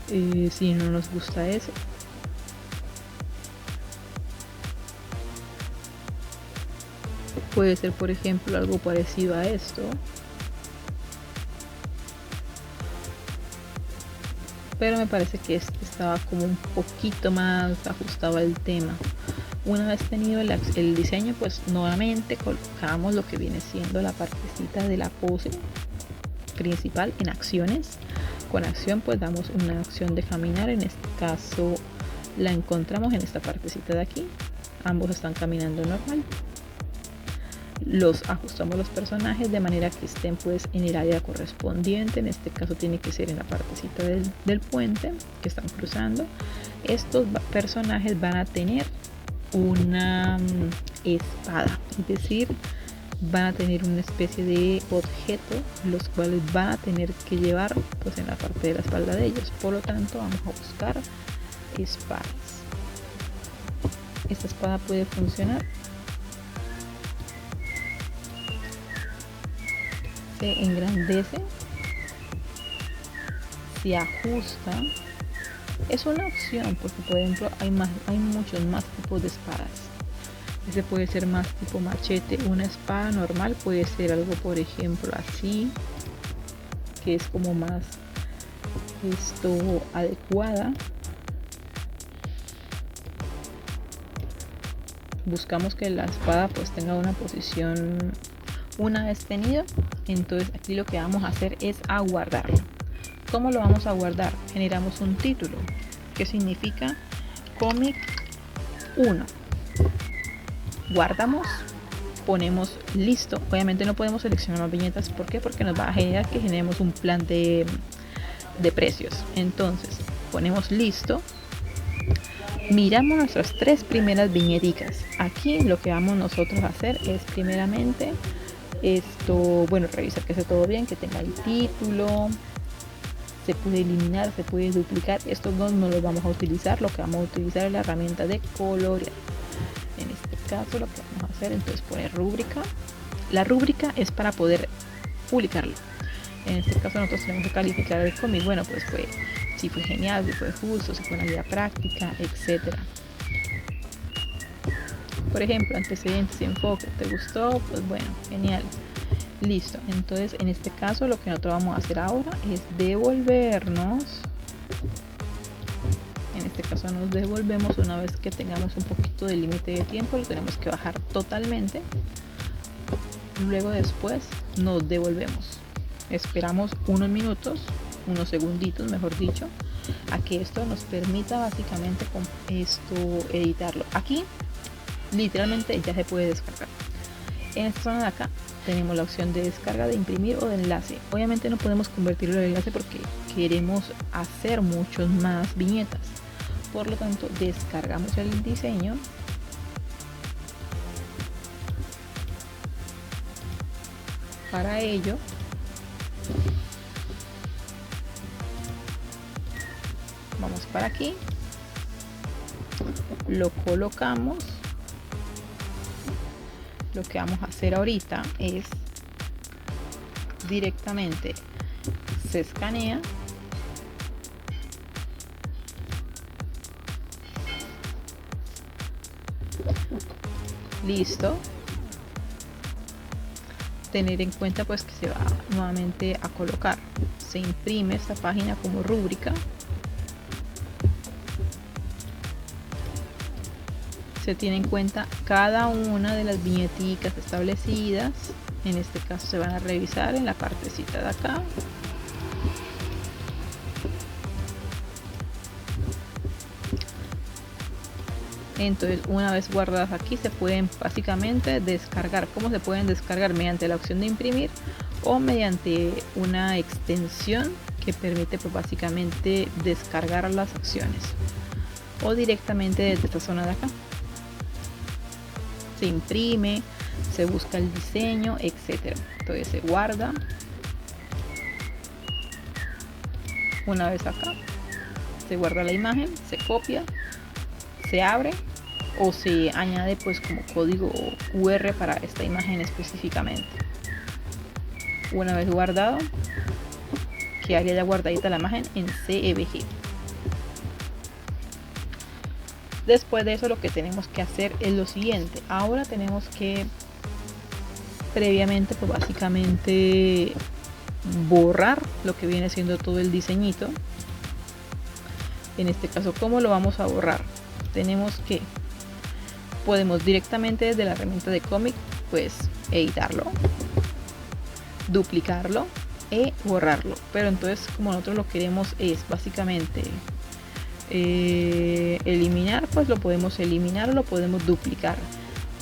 si no nos gusta ese. Puede ser por ejemplo algo parecido a esto, pero me parece que este estaba como un poquito más ajustado al tema. Una vez tenido el diseño, pues nuevamente colocamos lo que viene siendo la partecita de la pose principal en acciones. Con acción pues damos una acción de caminar, en este caso la encontramos en esta partecita de aquí. Ambos están caminando normal. Los ajustamos los personajes de manera que estén pues en el área correspondiente. En este caso tiene que ser en la partecita del puente que están cruzando. Estos personajes van a tener una espada, es decir, van a tener una especie de objeto los cuales van a tener que llevar pues en la parte de la espalda de ellos. Por lo tanto vamos a buscar espadas. Esta espada puede funcionar, se engrandece, se ajusta. Es una opción porque por ejemplo hay muchos más tipos de espadas. Ese puede ser más tipo machete. Una espada normal puede ser algo por ejemplo así, que es como más adecuada. Buscamos que la espada pues tenga una posición. Una vez tenido, entonces aquí lo que vamos a hacer es aguardarlo. ¿Cómo lo vamos a guardar? Generamos un título que significa cómic 1. Guardamos, ponemos listo. Obviamente no podemos seleccionar más viñetas. ¿Por qué? Porque nos va a generar que generemos un plan de precios. Entonces ponemos listo. Miramos nuestras 3 primeras viñeticas. Aquí lo que vamos nosotros a hacer es primeramente revisar que esté todo bien, que tenga el título. Se puede eliminar, se puede duplicar. Estos dos no los vamos a utilizar. Lo que vamos a utilizar es la herramienta de colorear. En este caso lo que vamos a hacer entonces poner rúbrica. La rúbrica es para poder publicarlo. En este caso nosotros tenemos que calificar el cómic. Bueno, pues si fue genial, si fue justo, si fue una guía práctica, etcétera. Por ejemplo, antecedentes y enfoque. ¿Te gustó? Pues bueno, genial. Listo. Entonces, en este caso, lo que nosotros vamos a hacer ahora es devolvernos. En este caso, nos devolvemos una vez que tengamos un poquito de límite de tiempo. Lo tenemos que bajar totalmente. Luego, después, nos devolvemos. Esperamos unos minutos, unos segunditos, mejor dicho, a que esto nos permita básicamente con editarlo. Aquí literalmente ya se puede descargar. En esta zona de acá tenemos la opción de descarga, de imprimir o de enlace. Obviamente no podemos convertirlo en enlace porque queremos hacer muchos más viñetas. Por lo tanto, descargamos el diseño. Para ello, vamos para aquí, lo colocamos. Lo que vamos a hacer ahorita es directamente se escanea, listo. Tener en cuenta pues que se va nuevamente a colocar, se imprime esta página como rúbrica. Se tiene en cuenta cada una de las viñeticas establecidas. En este caso se van a revisar en la partecita de acá. Entonces, una vez guardadas aquí, se pueden básicamente descargar. ¿Cómo se pueden descargar? Mediante la opción de imprimir o mediante una extensión que permite pues básicamente descargar las acciones, o directamente desde esta zona de acá. Se imprime, se busca el diseño, etcétera. Entonces se guarda. Una vez acá, se guarda la imagen, se copia, se abre o se añade pues como código QR para esta imagen específicamente. Una vez guardado, quedaría ya guardadita la imagen en CBG. Después de eso, lo que tenemos que hacer es lo siguiente. Ahora tenemos que previamente pues básicamente borrar lo que viene siendo todo el diseñito. En este caso, ¿cómo lo vamos a borrar? Podemos directamente desde la herramienta de cómic pues editarlo, duplicarlo y borrarlo. Pero entonces, como nosotros lo queremos es básicamente eliminar, pues lo podemos eliminar o lo podemos duplicar,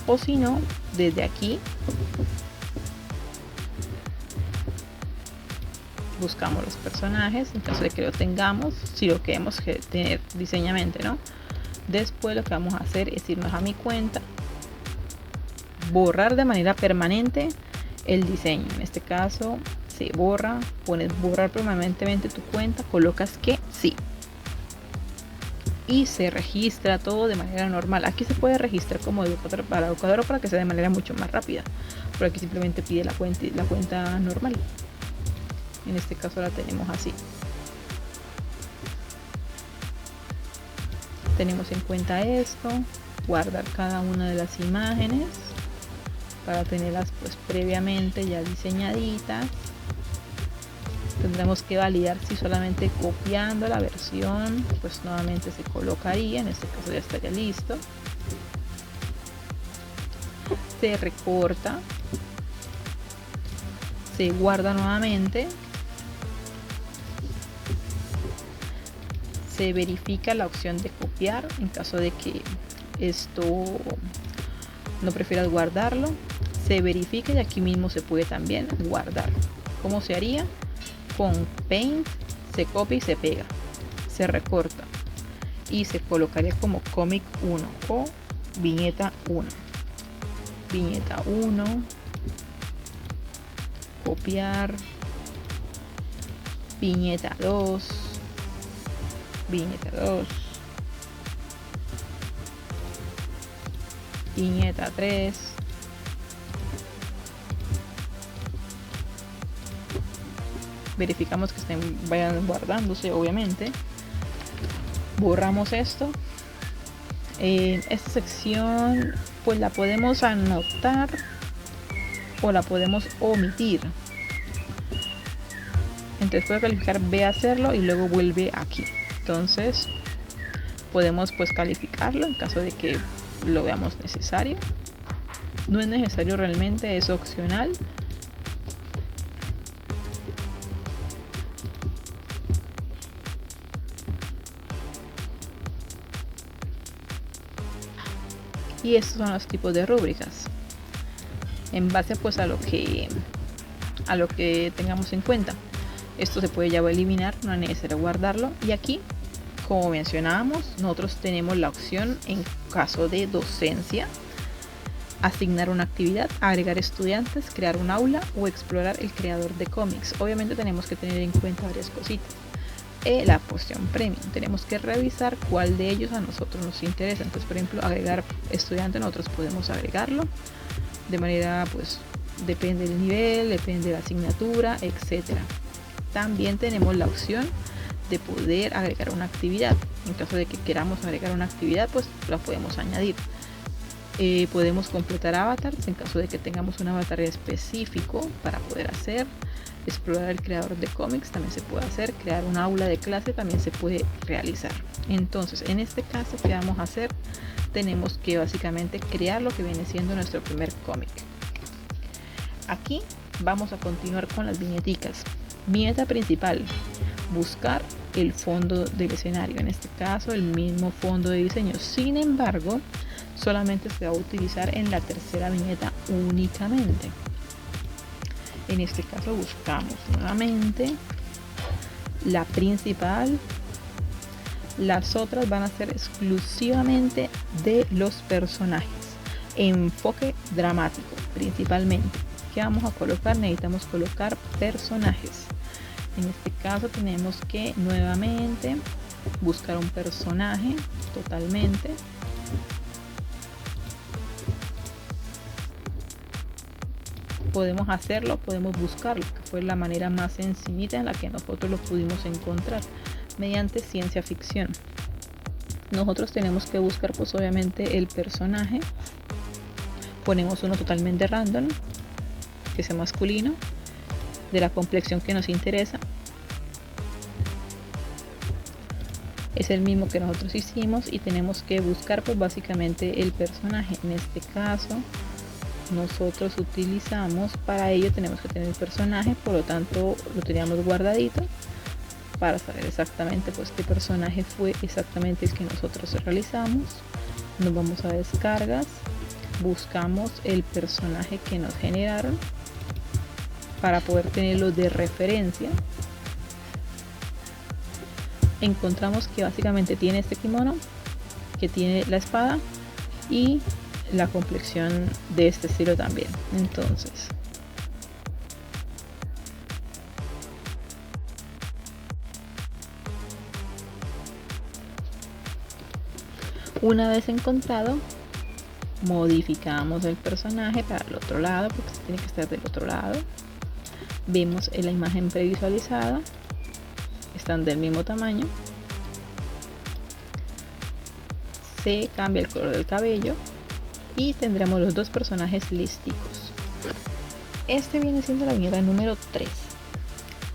o si no, desde aquí buscamos los personajes en caso de que lo tengamos, si lo queremos tener diseñamente, ¿no? Después lo que vamos a hacer es irnos a mi cuenta, borrar de manera permanente el diseño. En este caso se borra, pones borrar permanentemente tu cuenta, colocas que sí y se registra todo de manera normal. Aquí se puede registrar como educador para que sea de manera mucho más rápida, pero aquí simplemente pide la cuenta normal. En este caso la tenemos así. Tenemos en cuenta esto, guardar cada una de las imágenes para tenerlas pues previamente ya diseñaditas. Tendremos que validar si solamente copiando la versión, pues nuevamente se colocaría, en este caso ya estaría listo. Se recorta, se guarda nuevamente, se verifica la opción de copiar en caso de que esto no prefieras guardarlo, se verifica y aquí mismo se puede también guardar. ¿Cómo se haría? Con Paint se copia y se pega, se recorta y se colocaría como cómic 1 o viñeta 1. Viñeta 1, copiar, viñeta 2, viñeta 2, viñeta 3, verificamos que vayan guardándose, obviamente. Borramos esto. Esta sección pues la podemos anotar o la podemos omitir. Entonces puede calificar ve a hacerlo y luego vuelve aquí. Entonces podemos pues calificarlo en caso de que lo veamos necesario. No es necesario realmente, es opcional. Y estos son los tipos de rúbricas en base pues a lo que tengamos en cuenta. Esto se puede ya eliminar, no es necesario guardarlo. Y aquí, como mencionábamos, nosotros tenemos la opción en caso de docencia: asignar una actividad, agregar estudiantes, crear un aula o explorar el creador de cómics. Obviamente tenemos que tener en cuenta varias cositas. La porción premium, tenemos que revisar cuál de ellos a nosotros nos interesa. Entonces, por ejemplo, agregar estudiante, nosotros podemos agregarlo de manera, pues depende del nivel, depende de la asignatura, etcétera. También tenemos la opción de poder agregar una actividad. En caso de que queramos agregar una actividad, pues la podemos añadir. Podemos completar avatars en caso de que tengamos un avatar específico para poder hacer. Explorar el creador de cómics también se puede hacer. Crear un aula de clase también se puede realizar. Entonces, en este caso, ¿qué vamos a hacer? Tenemos que básicamente crear lo que viene siendo nuestro primer cómic. Aquí vamos a continuar con las viñeticas. Viñeta principal: buscar el fondo del escenario, en este caso el mismo fondo de diseño. Sin embargo, solamente se va a utilizar en la tercera viñeta únicamente. En este caso buscamos nuevamente la principal. Las otras van a ser exclusivamente de los personajes. Enfoque dramático principalmente. ¿Qué vamos a colocar? Necesitamos colocar personajes. En este caso tenemos que nuevamente buscar un personaje totalmente. Podemos hacerlo, podemos buscarlo, que fue la manera más sencillita en la que nosotros lo pudimos encontrar, mediante ciencia ficción. Nosotros tenemos que buscar pues obviamente el personaje. Ponemos uno totalmente random, que sea masculino, de la complexión que nos interesa. Es el mismo que nosotros hicimos y tenemos que buscar pues básicamente el personaje. En este caso nosotros utilizamos, para ello tenemos que tener el personaje, por lo tanto lo teníamos guardadito para saber exactamente pues qué personaje fue exactamente el que nosotros realizamos. Nos vamos a descargas, buscamos el personaje que nos generaron para poder tenerlo de referencia. Encontramos que básicamente tiene este kimono, que tiene la espada y la complexión de este estilo también. Entonces una vez encontrado, modificamos el personaje para el otro lado, porque tiene que estar del otro lado. Vemos en la imagen previsualizada, están del mismo tamaño. Se cambia el color del cabello y tendremos los dos personajes listicos. Este viene siendo la viñeta número 3.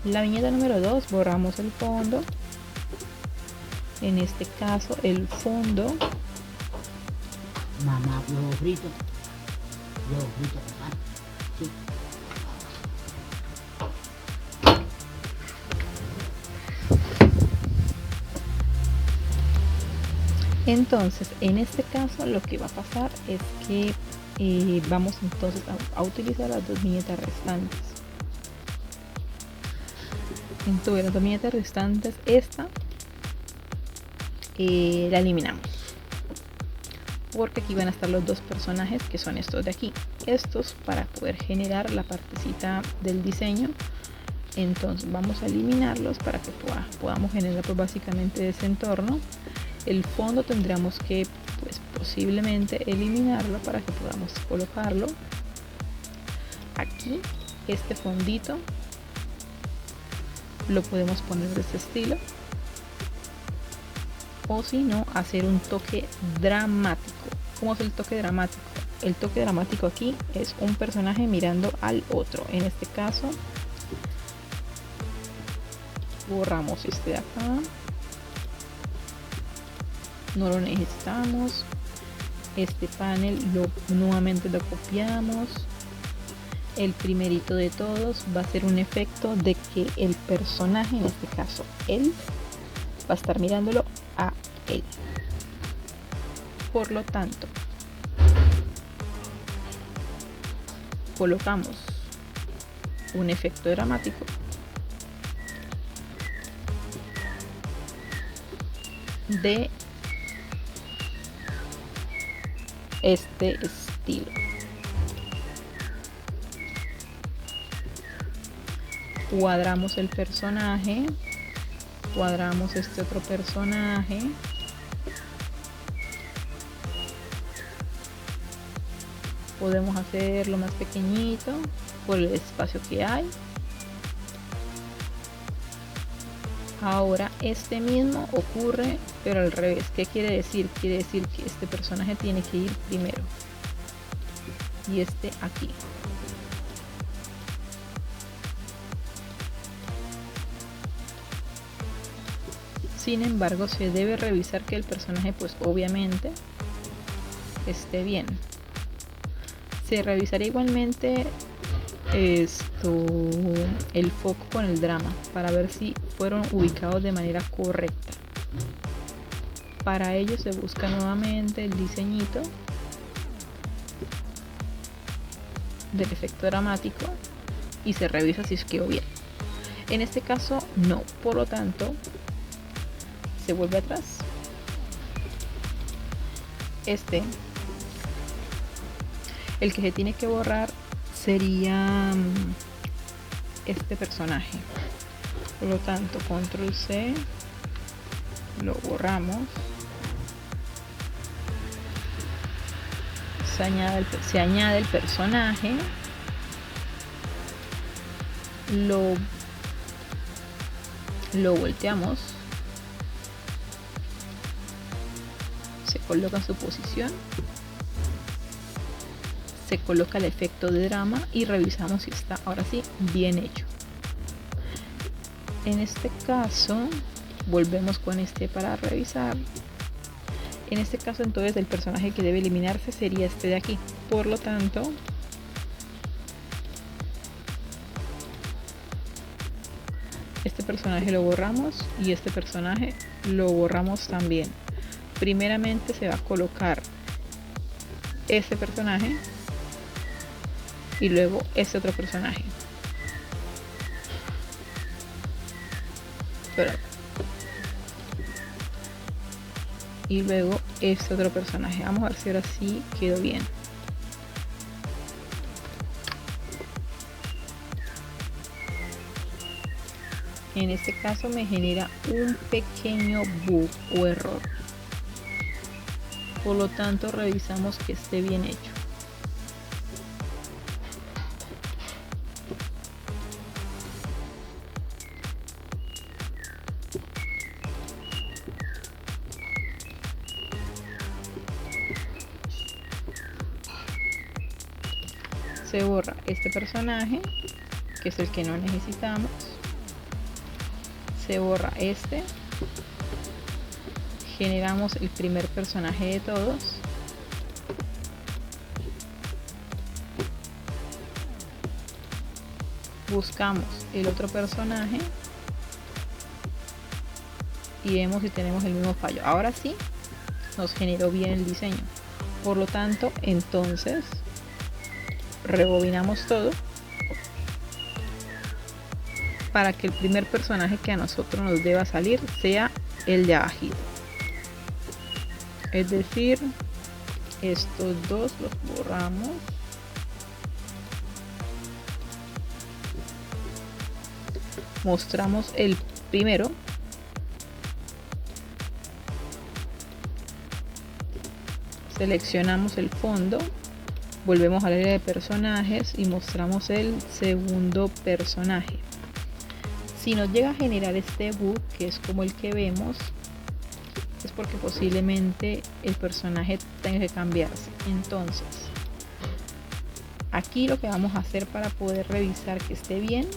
Una vez La viñeta número 2, borramos el fondo. En este caso el fondo. Mamá, huevo frito. Huevo frito, papá. Sí. Entonces, en este caso lo que va a pasar es que vamos entonces a utilizar las dos viñetas restantes. Entonces, las dos viñetas restantes, esta la eliminamos. Porque aquí van a estar los dos personajes que son estos de aquí. Estos para poder generar la partecita del diseño. Entonces vamos a eliminarlos para que podamos generar pues básicamente ese entorno. El fondo tendríamos que pues posiblemente eliminarlo para que podamos colocarlo aquí. Este fondito lo podemos poner de este estilo, o si no, hacer un toque dramático. ¿Cómo es el toque dramático? El toque dramático aquí es un personaje mirando al otro. En este caso borramos este de acá, no lo necesitamos. Este panel nuevamente lo copiamos. El primerito de todos va a ser un efecto de que el personaje, en este caso él, va a estar mirándolo a él. Por lo tanto, colocamos un efecto dramático de este estilo. Cuadramos el personaje, cuadramos este otro personaje, podemos hacerlo más pequeñito por el espacio que hay. Ahora este mismo ocurre pero al revés. ¿Qué quiere decir? Quiere decir que este personaje tiene que ir primero y este aquí. Sin embargo, se debe revisar que el personaje pues obviamente esté bien. Se revisará igualmente el foco con el drama para ver si fueron ubicados de manera correcta. Para ello se busca nuevamente el diseñito del efecto dramático y se revisa si quedó bien. En este caso no, por lo tanto se vuelve atrás. El que se tiene que borrar sería este personaje. Por lo tanto, control C, lo borramos. Se añade el personaje, lo volteamos, se coloca en su posición, se coloca el efecto de drama y revisamos si está ahora sí bien hecho. En este caso volvemos con este para revisar. En este caso entonces el personaje que debe eliminarse sería este de aquí. Por lo tanto, este personaje lo borramos y este personaje lo borramos también. Primeramente se va a colocar este personaje y luego este otro personaje. Y luego este otro personaje. Vamos a ver si ahora sí quedó bien. En este caso me genera un pequeño bug o error. Por lo tanto revisamos que esté bien hecho. Se borra este personaje, que es el que no necesitamos. se borra este, generamos el primer personaje de todos, buscamos el otro personaje y vemos si tenemos el mismo fallo. Ahora sí nos generó bien el diseño, por lo tanto entonces rebobinamos todo para que el primer personaje que a nosotros nos deba salir sea el de abajito, es decir, estos dos los borramos, mostramos el primero, seleccionamos el fondo, volvemos al área de personajes y mostramos el segundo personaje. Si nos llega a generar este bug, que es como el que vemos, es porque posiblemente el personaje tenga que cambiarse. Entonces, aquí lo que vamos a hacer para poder revisar que esté bien,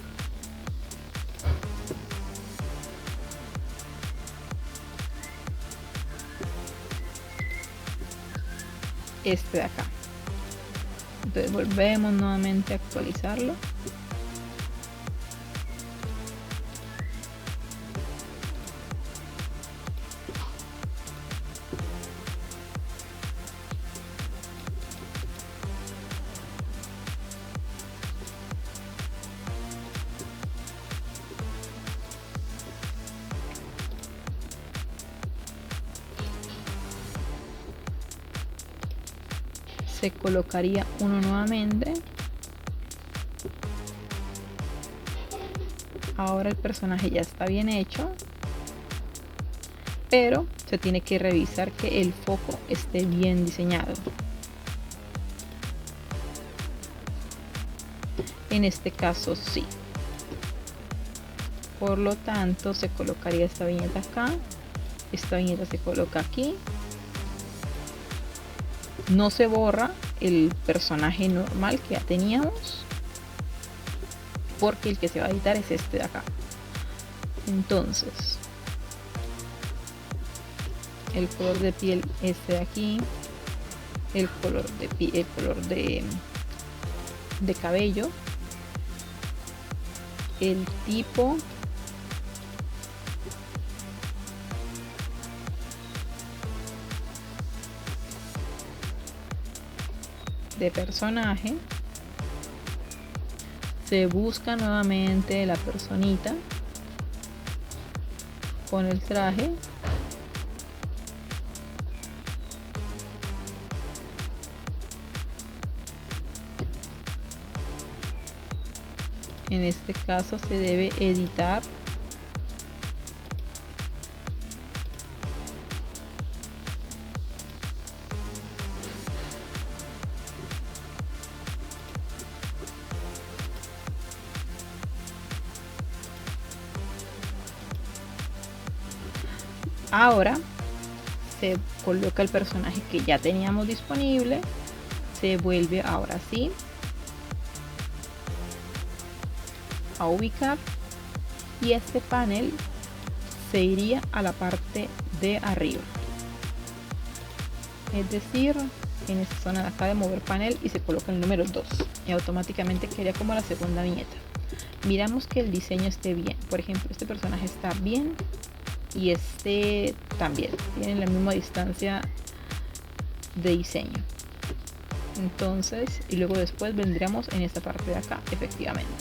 este de acá. Entonces volvemos nuevamente a actualizarlo. Se colocaría uno nuevamente. Ahora el personaje ya está bien hecho, pero se tiene que revisar que el foco esté bien diseñado. En este caso sí. Por lo tanto se colocaría esta viñeta acá, esta viñeta se coloca aquí. No se borra el personaje normal que ya teníamos, porque el que se va a editar es este de acá. Entonces, el color de piel este de aquí, el color de piel, el color de cabello, el tipo, de personaje, se busca nuevamente la personita con el traje, en este caso se debe editar ahora. Se coloca el personaje que ya teníamos disponible, se vuelve ahora sí a ubicar y este panel se iría a la parte de arriba, es decir, en esta zona de acá de mover panel, y se coloca el número 2 y automáticamente quedaría como la segunda viñeta. Miramos que el diseño esté bien, por ejemplo este personaje está bien y este también tienen la misma distancia de diseño. Entonces, y luego después vendríamos en esta parte de acá, efectivamente.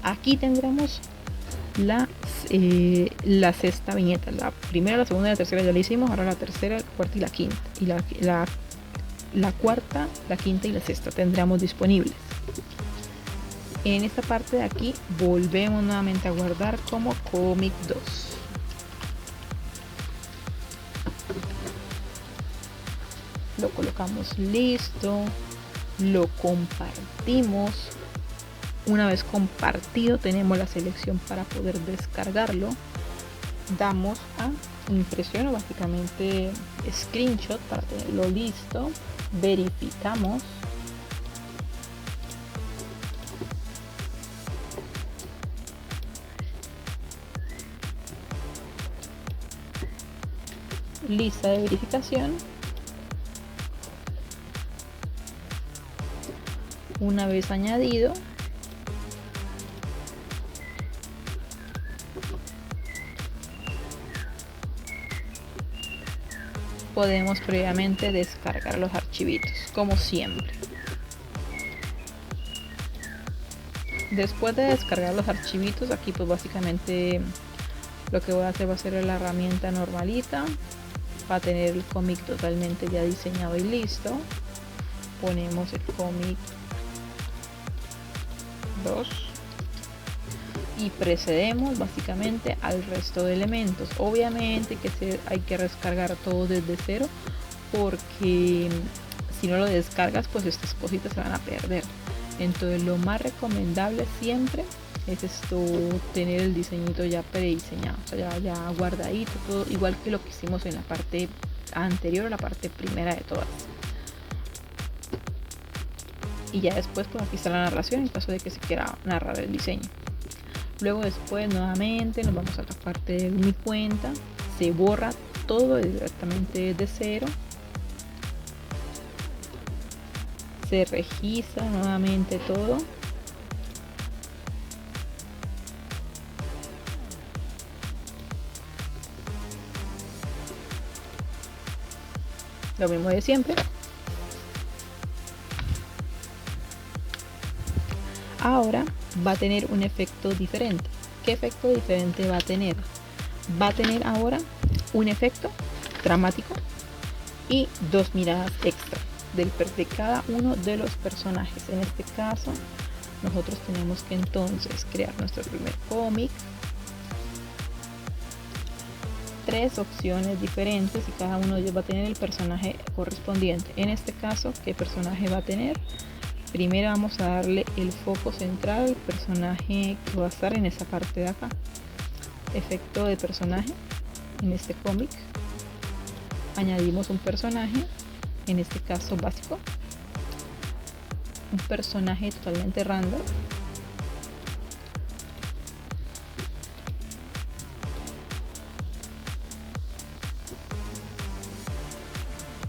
Aquí tendremos la sexta viñeta. La primera, la segunda y la tercera ya la hicimos. Ahora la tercera, la cuarta y la quinta. Y la cuarta, la quinta y la sexta tendremos disponibles. En esta parte de aquí volvemos nuevamente a guardar como cómic 2. Lo colocamos listo, lo compartimos. Una vez compartido tenemos la selección para poder descargarlo. Damos a impresión o básicamente screenshot para tenerlo listo. Verificamos. lista de verificación. Una vez añadido, podemos previamente descargar los archivitos, como siempre. Después de descargar los archivitos, aquí pues básicamente lo que voy a hacer va a ser la herramienta normalita. Va a tener el cómic totalmente ya diseñado y listo. Ponemos el cómic 2 y procedemos básicamente al resto de elementos. Obviamente que hay que descargar todo desde cero, porque si no lo descargas pues estas cositas se van a perder. Entonces lo más recomendable siempre es esto, tener el diseñito ya prediseñado, o sea, ya guardadito, todo igual que lo que hicimos en la parte anterior, la parte primera de todas. Y ya después pues aquí está la narración en caso de que se quiera narrar el diseño. Luego después nuevamente nos vamos a la parte de mi cuenta, se borra todo directamente de cero, se registra nuevamente todo, lo mismo de siempre. Ahora va a tener un efecto diferente. ¿Qué efecto diferente va a tener? Va a tener ahora un efecto dramático y 2 miradas extra de cada uno de los personajes. En este caso nosotros tenemos que entonces crear nuestro primer cómic, 3 opciones diferentes y cada uno de ellos va a tener el personaje correspondiente. En este caso, ¿qué personaje va a tener? Primero vamos a darle el foco central al personaje que va a estar en esa parte de acá. Efecto de personaje en este cómic. Añadimos un personaje, en este caso básico. Un personaje totalmente random.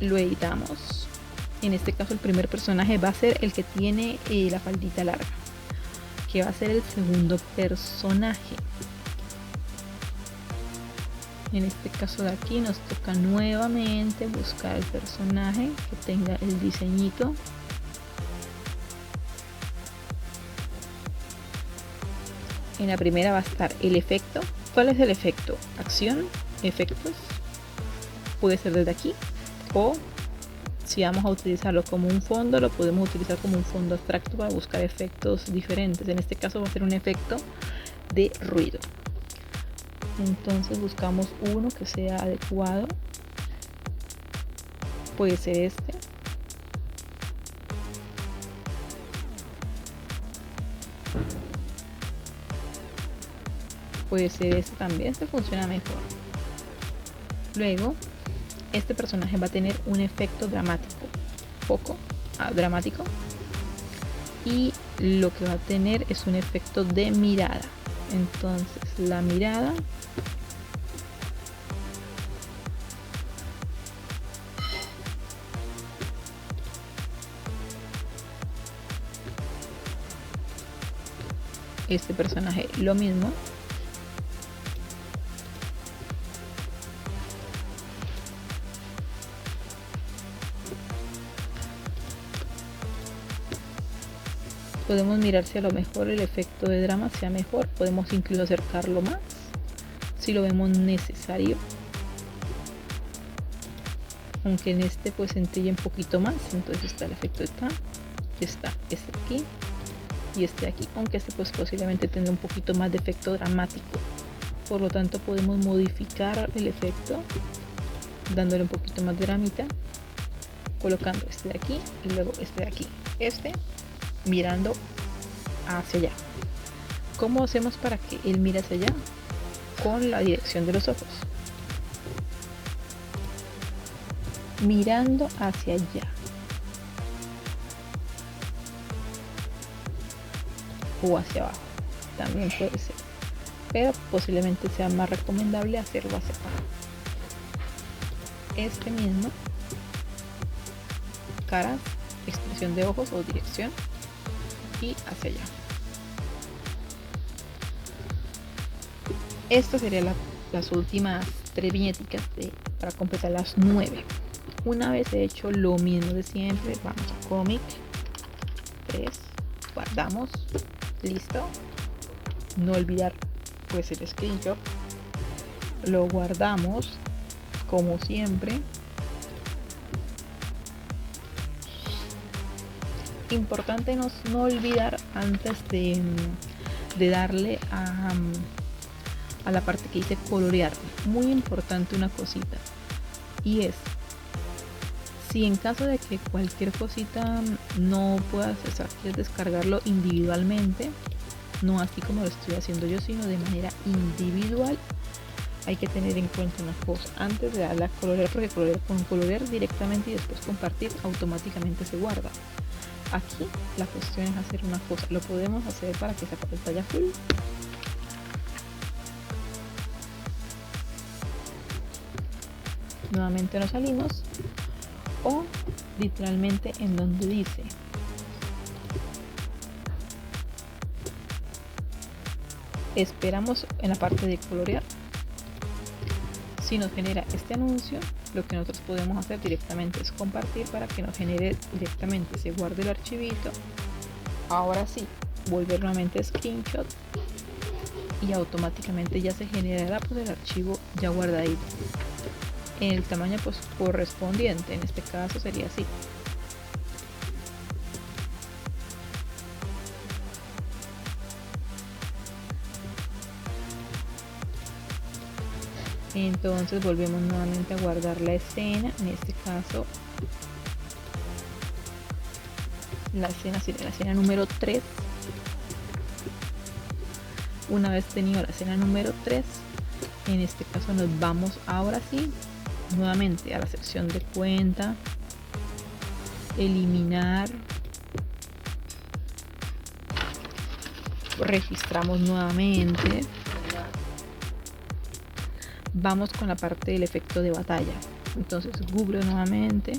Lo editamos. En este caso el primer personaje va a ser el que tiene la faldita larga, que va a ser el segundo personaje. En este caso de aquí nos toca nuevamente buscar el personaje que tenga el diseñito. En la primera va a estar el efecto. ¿Cuál es el efecto? Acción, efectos. Puede ser desde aquí, o si vamos a utilizarlo como un fondo, lo podemos utilizar como un fondo abstracto para buscar efectos diferentes. En este caso va a ser un efecto de ruido. Entonces buscamos uno que sea adecuado. Puede ser este. Puede ser este también, este funciona mejor. Luego este personaje va a tener un efecto dramático, dramático, y lo que va a tener es un efecto de mirada. Entonces la mirada este personaje lo mismo. Podemos mirar si a lo mejor el efecto de drama sea mejor. Podemos incluso acercarlo más si lo vemos necesario. Aunque en este pues centella un poquito más. Entonces está el efecto de acá, está este aquí y este aquí. Aunque este pues posiblemente tendrá un poquito más de efecto dramático. Por lo tanto podemos modificar el efecto dándole un poquito más de dramita, colocando este de aquí y luego este de aquí. Este mirando hacia allá. ¿Cómo hacemos para que él mire hacia allá? Con la dirección de los ojos, mirando hacia allá, o hacia abajo también puede ser, pero posiblemente sea más recomendable hacerlo hacia abajo. este mismo, caras, expresión de ojos o dirección, y hacia allá. Esto serían las últimas 3 viñeticas para completar las 9. Una vez hecho lo mismo de siempre, vamos a cómic 3, guardamos, listo. No olvidar pues el screenshot, lo guardamos como siempre. Importante no olvidar antes de darle a la parte que dice colorear, muy importante una cosita, y es, si en caso de que cualquier cosita no puedas, o sea, quieres descargarlo individualmente, no así como lo estoy haciendo yo, sino de manera individual, hay que tener en cuenta una cosa antes de darle a colorear, porque con colorear directamente y después compartir automáticamente se guarda. Aquí la cuestión es hacer una cosa, lo podemos hacer para que esa pantalla full. Nuevamente nos salimos, o literalmente en donde dice esperamos en la parte de colorear. Si nos genera este anuncio, lo que nosotros podemos hacer directamente es compartir para que nos genere directamente, se guarde el archivito. Ahora sí, volver nuevamente a screenshot y automáticamente ya se generará pues el archivo ya guardadito en el tamaño pues correspondiente. En este caso sería así. Entonces volvemos nuevamente a guardar la escena, en este caso la escena sería la escena número 3. Una vez tenido la escena número 3, en este caso nos vamos ahora sí nuevamente a la sección de cuenta, eliminar, registramos nuevamente, vamos con la parte del efecto de batalla. Entonces Google nuevamente,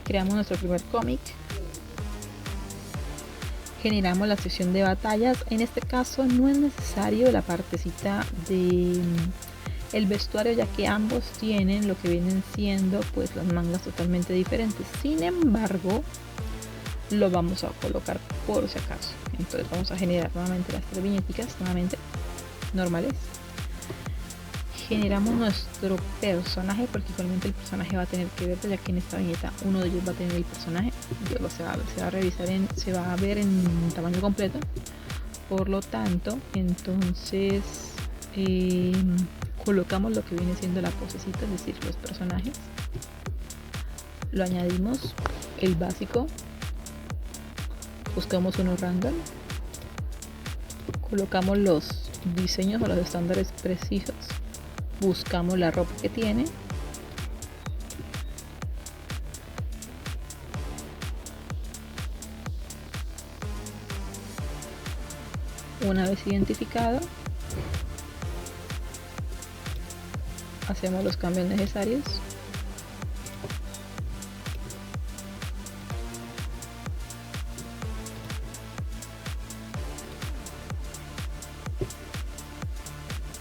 creamos nuestro primer cómic, generamos la sección de batallas. En este caso no es necesario la partecita de el vestuario, ya que ambos tienen lo que vienen siendo pues las mangas totalmente diferentes. Sin embargo, lo vamos a colocar por si acaso. Entonces vamos a generar nuevamente las 3 viñeticas, nuevamente normales. Generamos nuestro personaje, porque igualmente el personaje va a tener que ver, ya que en esta viñeta uno de ellos va a tener el personaje. Se va a revisar se va a ver en tamaño completo. Por lo tanto, entonces colocamos lo que viene siendo la posecita, es decir, los personajes. Lo añadimos, el básico. Buscamos uno random. Colocamos los diseños o los estándares precisos. Buscamos la ropa que tiene. Una vez identificado, hacemos los cambios necesarios.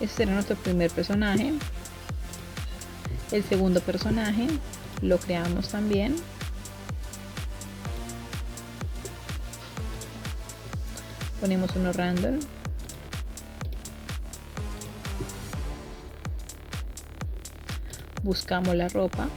Este será nuestro primer personaje. El segundo personaje lo creamos también. Ponemos uno random. Buscamos la ropa.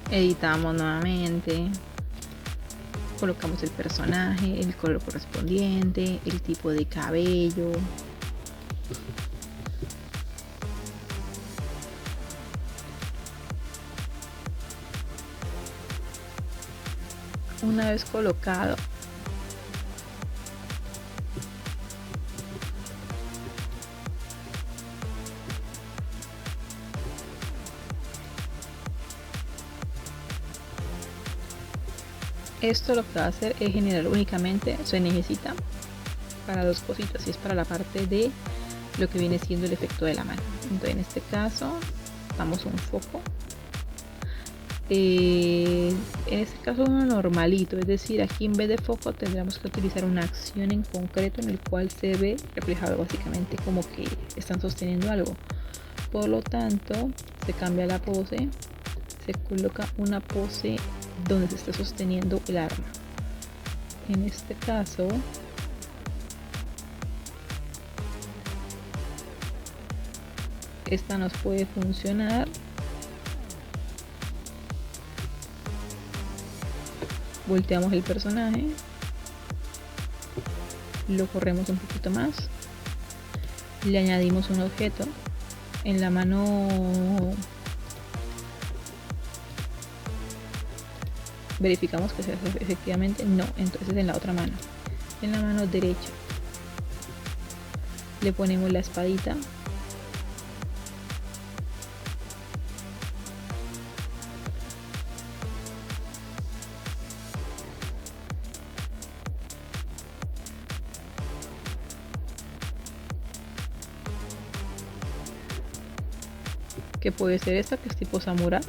Editamos nuevamente, colocamos el personaje, el color correspondiente, el tipo de cabello. Una vez colocado, esto lo que va a hacer es generar únicamente, se necesita para dos cositas, y es para la parte de lo que viene siendo el efecto de la mano. Entonces en este caso damos un foco, en este caso uno normalito, es decir, aquí en vez de foco tendríamos que utilizar una acción en concreto en el cual se ve reflejado básicamente como que están sosteniendo algo. Por lo tanto se cambia la pose, se coloca una pose donde se está sosteniendo el arma. En este caso esta nos puede funcionar. Volteamos el personaje, lo corremos un poquito más, le añadimos un objeto en la mano, verificamos que efectivamente no, entonces en la otra mano, en la mano derecha le ponemos la espadita, que puede ser esta, que es tipo samurai.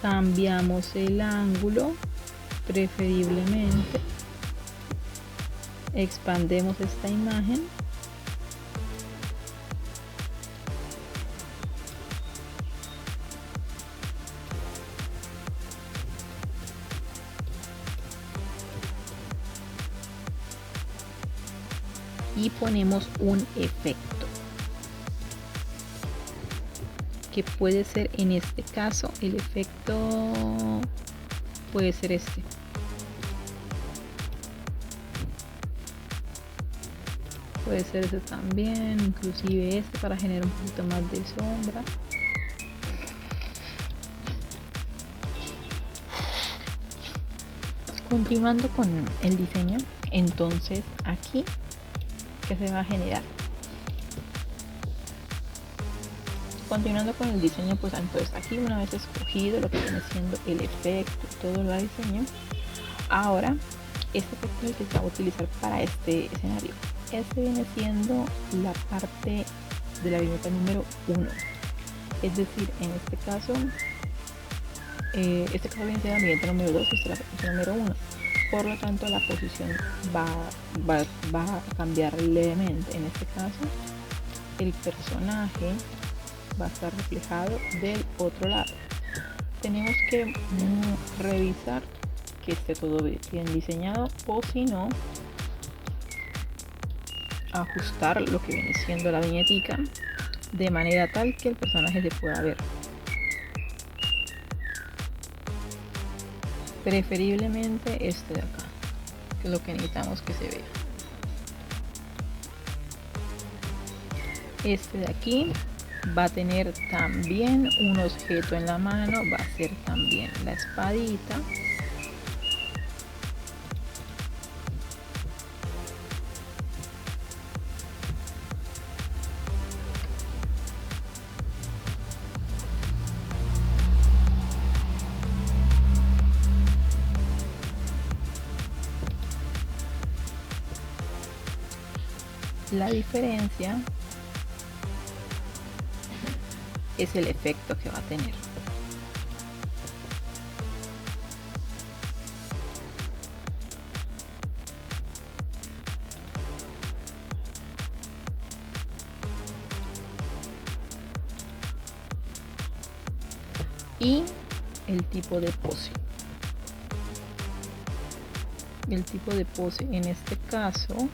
Cambiamos el ángulo, preferiblemente expandemos esta imagen y ponemos un efecto que puede ser, en este caso el efecto puede ser este. Puede ser ese también, inclusive este, para generar un poquito más de sombra. Continuando con el diseño, entonces aquí, ¿qué se va a generar? Continuando con el diseño, pues entonces aquí, una vez escogido lo que viene siendo el efecto, todo el diseño, ahora este efecto es el que se va a utilizar para este escenario. Este viene siendo la parte de la viñeta número 1, es decir, en este caso viene siendo la viñeta número 2, esta es la viñeta número 1. Por lo tanto, la posición va a cambiar levemente. En este caso, el personaje va a estar reflejado del otro lado. Tenemos que revisar que esté todo bien diseñado, o si no, ajustar lo que viene siendo la viñetica de manera tal que el personaje se pueda ver. Preferiblemente este de acá, que es lo que necesitamos que se vea. Este de aquí va a tener también un objeto en la mano, va a ser también la espadita. La diferencia es el efecto que va a tener. Y el tipo de pose. El tipo de pose en este caso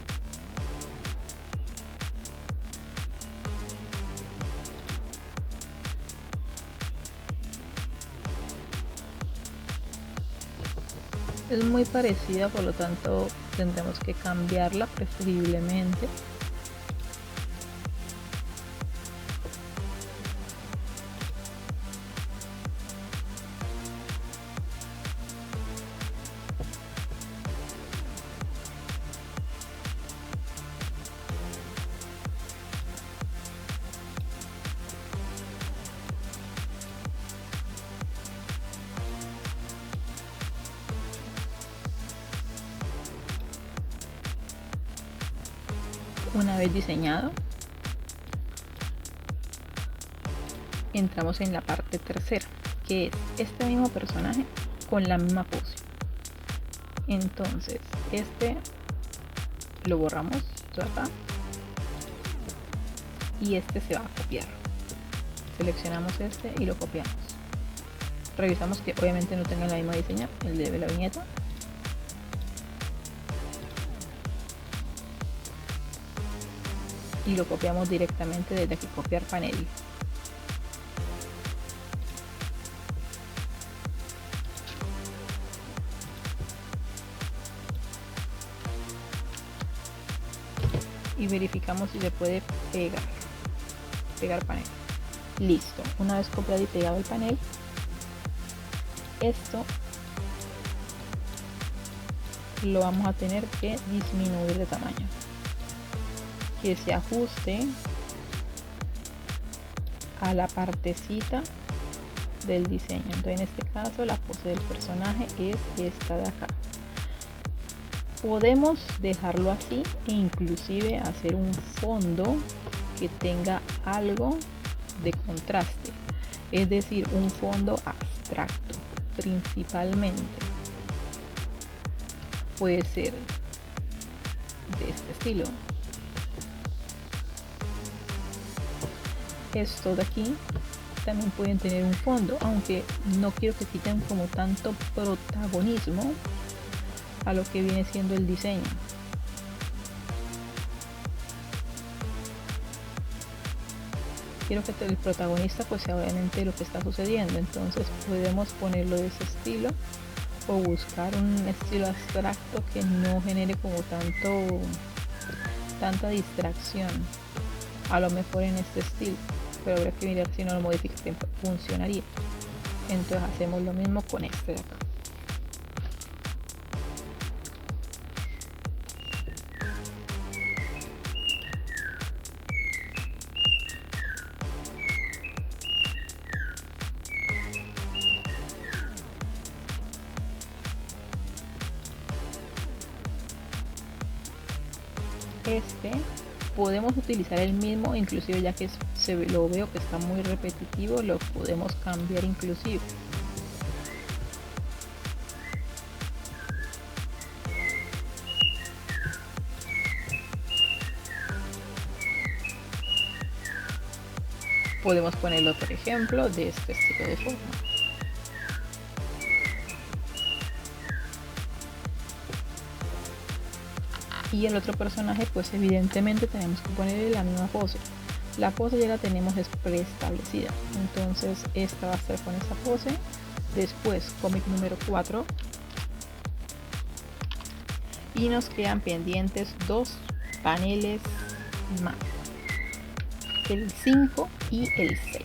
es muy parecida, por lo tanto tendremos que cambiarla preferiblemente. Una vez diseñado, entramos en la parte tercera, que es este mismo personaje con la misma pose. Entonces este lo borramos de acá y este se va a copiar. Seleccionamos este y lo copiamos. Revisamos que obviamente no tenga la misma diseño, el de la viñeta. Y lo copiamos directamente desde aquí, copiar panel. Y verificamos si se puede pegar panel. Listo, una vez copiado y pegado el panel, esto lo vamos a tener que disminuir de tamaño, que se ajuste a la partecita del diseño. Entonces en este caso la pose del personaje es esta de acá. Podemos dejarlo así e inclusive hacer un fondo que tenga algo de contraste, es decir, un fondo abstracto. Principalmente puede ser de este estilo. Estos de aquí también pueden tener un fondo, aunque no quiero que quiten como tanto protagonismo a lo que viene siendo el diseño. Quiero que el protagonista pues sea obviamente lo que está sucediendo, entonces podemos ponerlo de ese estilo o buscar un estilo abstracto que no genere como tanta distracción, a lo mejor en este estilo, pero habrá que mirar si no lo modifica, funcionaría. Entonces hacemos lo mismo con este de acá. Este podemos utilizar el mismo, inclusive ya que lo veo que está muy repetitivo, lo podemos cambiar inclusive. Podemos ponerlo, por ejemplo, de este estilo de forma. Y el otro personaje, pues evidentemente tenemos que ponerle la misma pose. La pose ya la tenemos preestablecida, entonces esta va a ser con esta pose. Después cómic número 4 y nos quedan pendientes 2 paneles más, el 5 y el 6.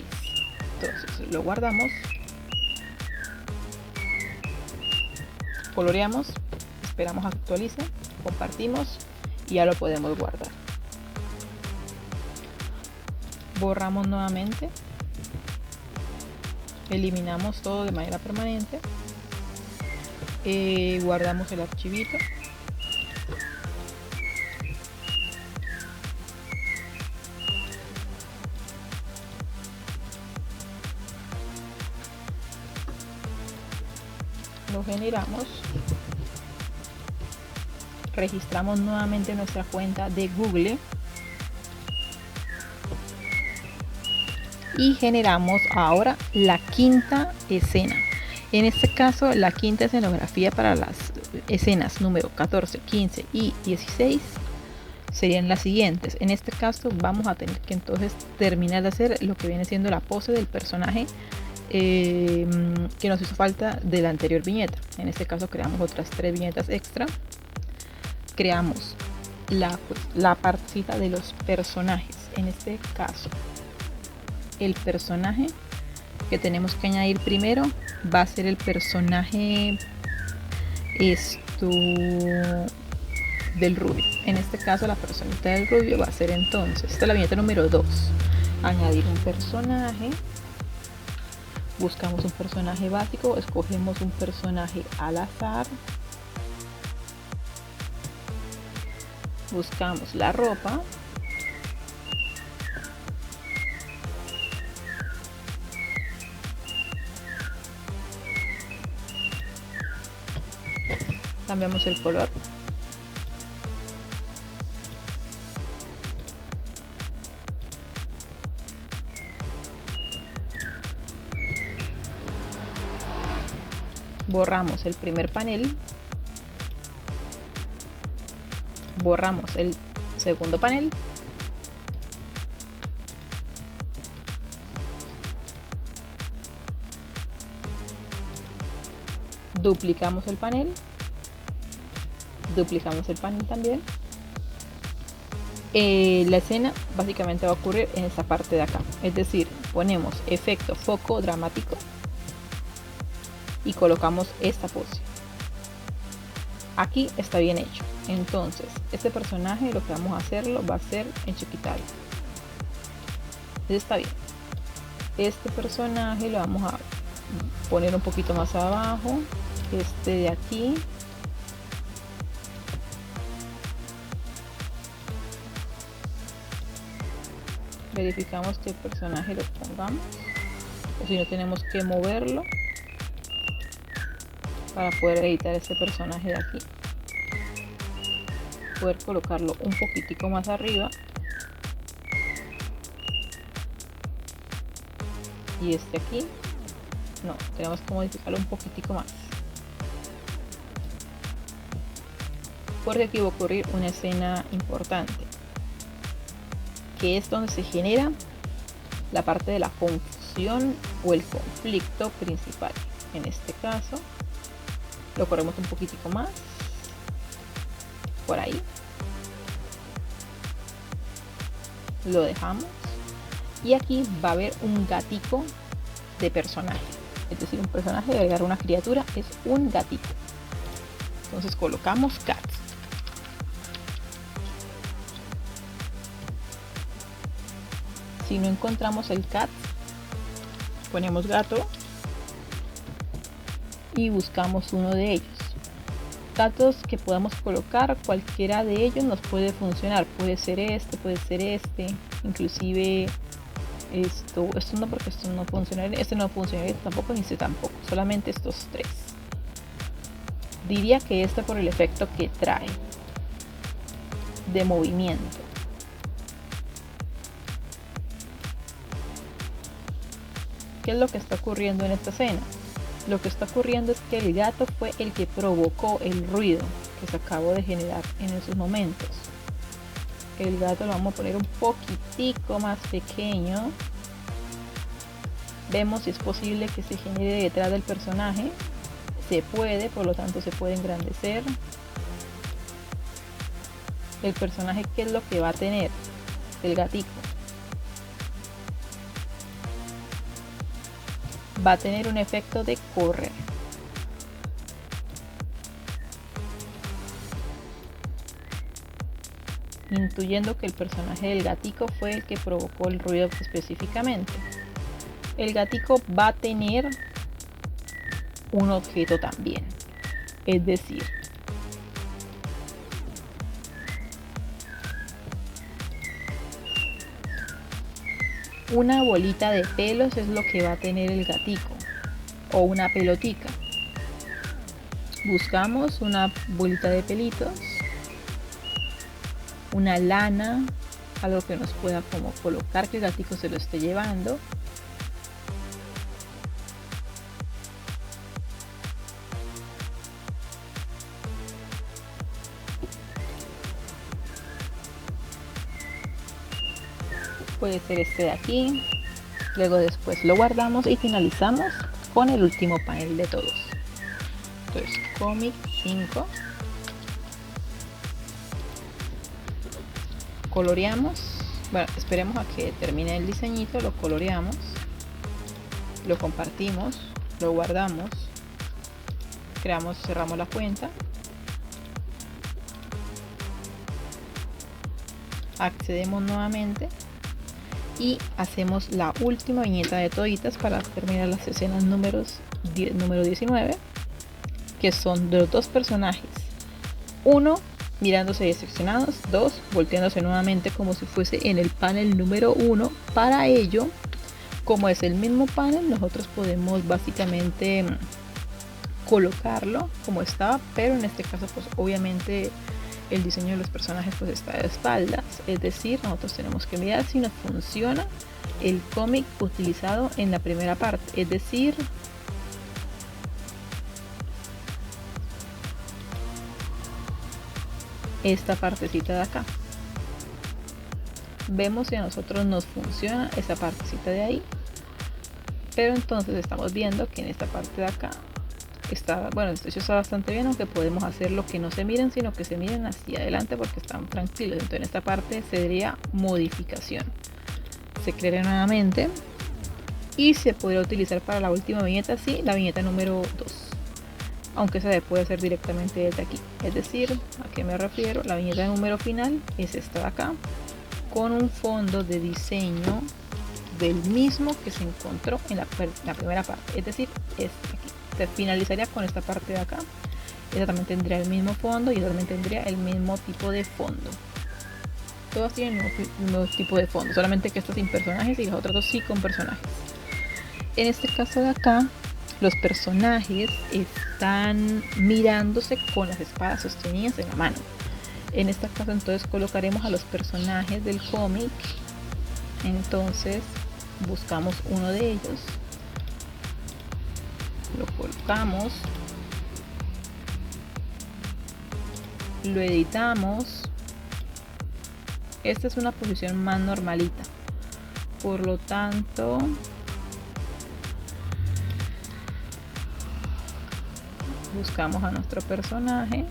Entonces lo guardamos, coloreamos, esperamos a que actualice, compartimos y ya lo podemos guardar. Borramos nuevamente, eliminamos todo de manera permanente, guardamos el archivito, lo generamos, registramos nuevamente nuestra cuenta de Google y generamos ahora la quinta escena. En este caso, la quinta escenografía para las escenas número 14, 15 y 16 serían las siguientes. En este caso vamos a tener que entonces terminar de hacer lo que viene siendo la pose del personaje que nos hizo falta de la anterior viñeta. En este caso creamos otras 3 viñetas extra. Creamos la partecita de los personajes. En este caso, el personaje que tenemos que añadir primero va a ser el personaje del rubio. En este caso, la personita del rubio va a ser entonces, esta es la viñeta número 2, añadir un personaje. Buscamos un personaje básico, escogemos un personaje al azar, buscamos la ropa, cambiamos el color, borramos el primer panel, borramos el segundo panel, duplicamos el panel, duplicamos el panel también. La escena básicamente va a ocurrir en esta parte de acá, es decir, ponemos efecto foco dramático y colocamos esta pose. Aquí está bien hecho. Entonces este personaje lo que vamos a hacerlo va a ser en chiquitado. Está bien. Este personaje lo vamos a poner un poquito más abajo, este de aquí. Verificamos que el personaje lo pongamos, o si no tenemos que moverlo para poder editar este personaje de aquí, poder colocarlo un poquitico más arriba y este aquí no, tenemos que modificarlo un poquitico más porque aquí va a ocurrir una escena importante, que es donde se genera la parte de la confusión o el conflicto principal. En este caso lo corremos un poquitico más por ahí, lo dejamos y aquí va a haber un gatico de personaje, es decir, un personaje de agregar una criatura es un gatito. Entonces colocamos cat. Si no encontramos el cat, ponemos gato y buscamos uno de ellos. Gatos que podamos colocar, cualquiera de ellos nos puede funcionar. Puede ser este, inclusive esto no, porque esto no funcionaría, este no funcionaría tampoco, ni este tampoco, solamente estos 3. Diría que este por el efecto que trae de movimiento. ¿Qué es lo que está ocurriendo en esta escena? Lo que está ocurriendo es que el gato fue el que provocó el ruido. que se acabó de generar en esos momentos. El gato lo vamos a poner un poquitico más pequeño. Vemos si es posible que se genere detrás del personaje. Se puede, por lo tanto se puede engrandecer. El personaje, ¿qué es lo que va a tener? El gatito va a tener un efecto de correr. Intuyendo que el personaje del gatico fue el que provocó el ruido específicamente. El gatico va a tener un objeto también, es decir, una bolita de pelos es lo que va a tener el gatico, o una pelotica. Buscamos una bolita de pelitos, una lana, algo que nos pueda como colocar que el gatico se lo esté llevando. Puede ser este de aquí. Luego después lo guardamos y finalizamos con el último panel de todos. Entonces, cómic 5. Coloreamos. Bueno, esperemos a que termine el diseñito, lo coloreamos, lo compartimos, lo guardamos, cerramos la cuenta, accedemos nuevamente y hacemos la última viñeta de toditas para terminar las escenas número 19, que son de los dos personajes. 1 mirándose decepcionados, 2 volteándose nuevamente como si fuese en el panel número 1. Para ello, como es el mismo panel, nosotros podemos básicamente colocarlo como estaba, pero en este caso pues obviamente el diseño de los personajes pues está de espaldas, es decir, nosotros tenemos que mirar si nos funciona el cómic utilizado en la primera parte, es decir, esta partecita de acá. Vemos si a nosotros nos funciona esa partecita de ahí, pero entonces estamos viendo que en esta parte de acá está, bueno, esto está bastante bien, aunque podemos hacer lo que no se miren, sino que se miren hacia adelante porque están tranquilos. Entonces en esta parte se diría modificación, se crearía nuevamente y se podría utilizar para la última viñeta, sí, la viñeta número 2, aunque se puede hacer directamente desde aquí. Es decir, ¿a qué me refiero? La viñeta número final es esta de acá, con un fondo de diseño del mismo que se encontró en la primera parte, es decir, este de aquí. Se finalizaría con esta parte de acá. Esta también tendría el mismo fondo y esta también tendría el mismo tipo de fondo. Todas tienen el mismo tipo de fondo, solamente que esta sin personajes y las otras dos sí con personajes. En este caso de acá, los personajes están mirándose con las espadas sostenidas en la mano. En este caso entonces colocaremos a los personajes del cómic. Entonces buscamos uno de ellos, lo colocamos, lo editamos. Esta es una posición más normalita, por lo tanto buscamos a nuestro personaje,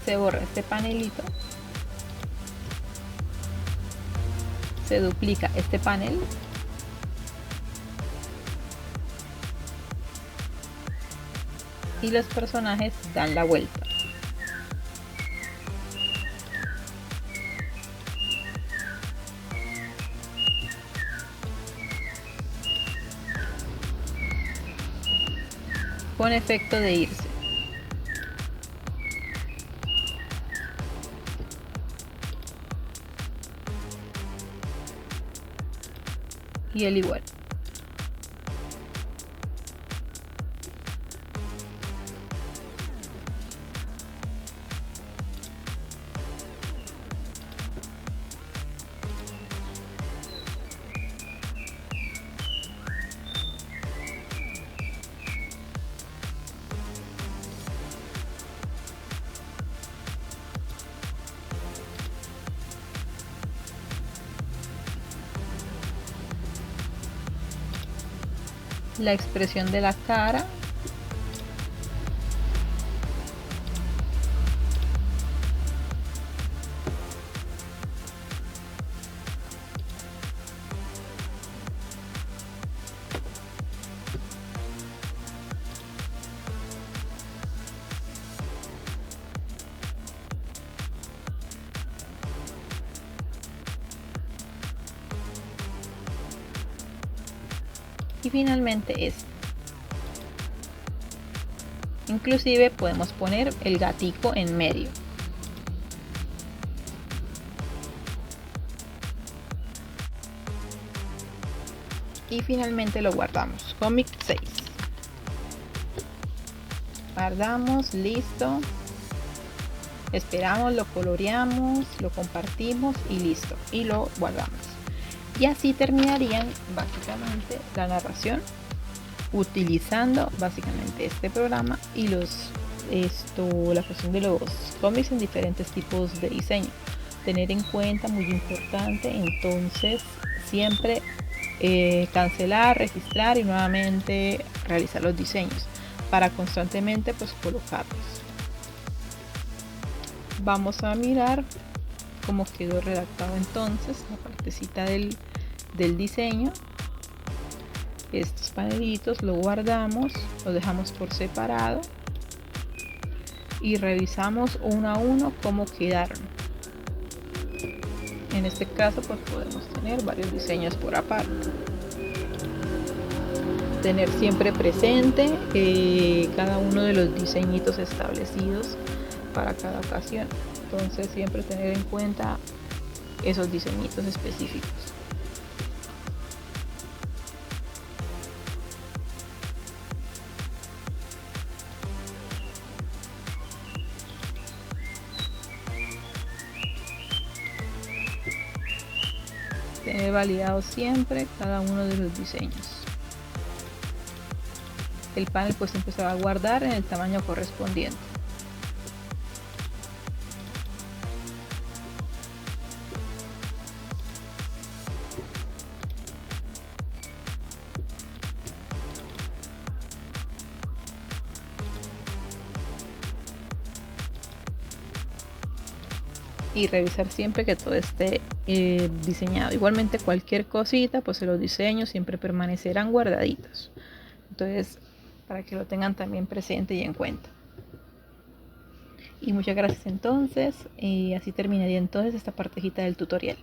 se borra este panelito, se duplica este panel y los personajes dan la vuelta. Con efecto de irse. Y el igual. la expresión de la cara, y finalmente este. Inclusive podemos poner el gatico en medio. Y finalmente lo guardamos. Cómic 6. Guardamos, listo. Esperamos, lo coloreamos, lo compartimos y listo. Y lo guardamos. Y así terminarían básicamente la narración utilizando básicamente este programa y la cuestión de los cómics en diferentes tipos de diseño. Tener en cuenta, muy importante, entonces siempre cancelar, registrar y nuevamente realizar los diseños para constantemente pues colocarlos. Vamos a mirar cómo quedó redactado entonces la partecita del diseño. Estos panelitos lo guardamos, lo dejamos por separado y revisamos uno a uno cómo quedaron. En este caso pues podemos tener varios diseños por aparte. Tener siempre presente cada uno de los diseñitos establecidos para cada ocasión. Entonces siempre tener en cuenta esos diseñitos específicos. Tener validado siempre cada uno de los diseños. El panel pues siempre se va a guardar en el tamaño correspondiente. Y revisar siempre que todo esté diseñado. Igualmente cualquier cosita, pues los diseños siempre permanecerán guardaditos. Entonces, para que lo tengan también presente y en cuenta. Y muchas gracias entonces. Así terminaría entonces esta partecita del tutorial.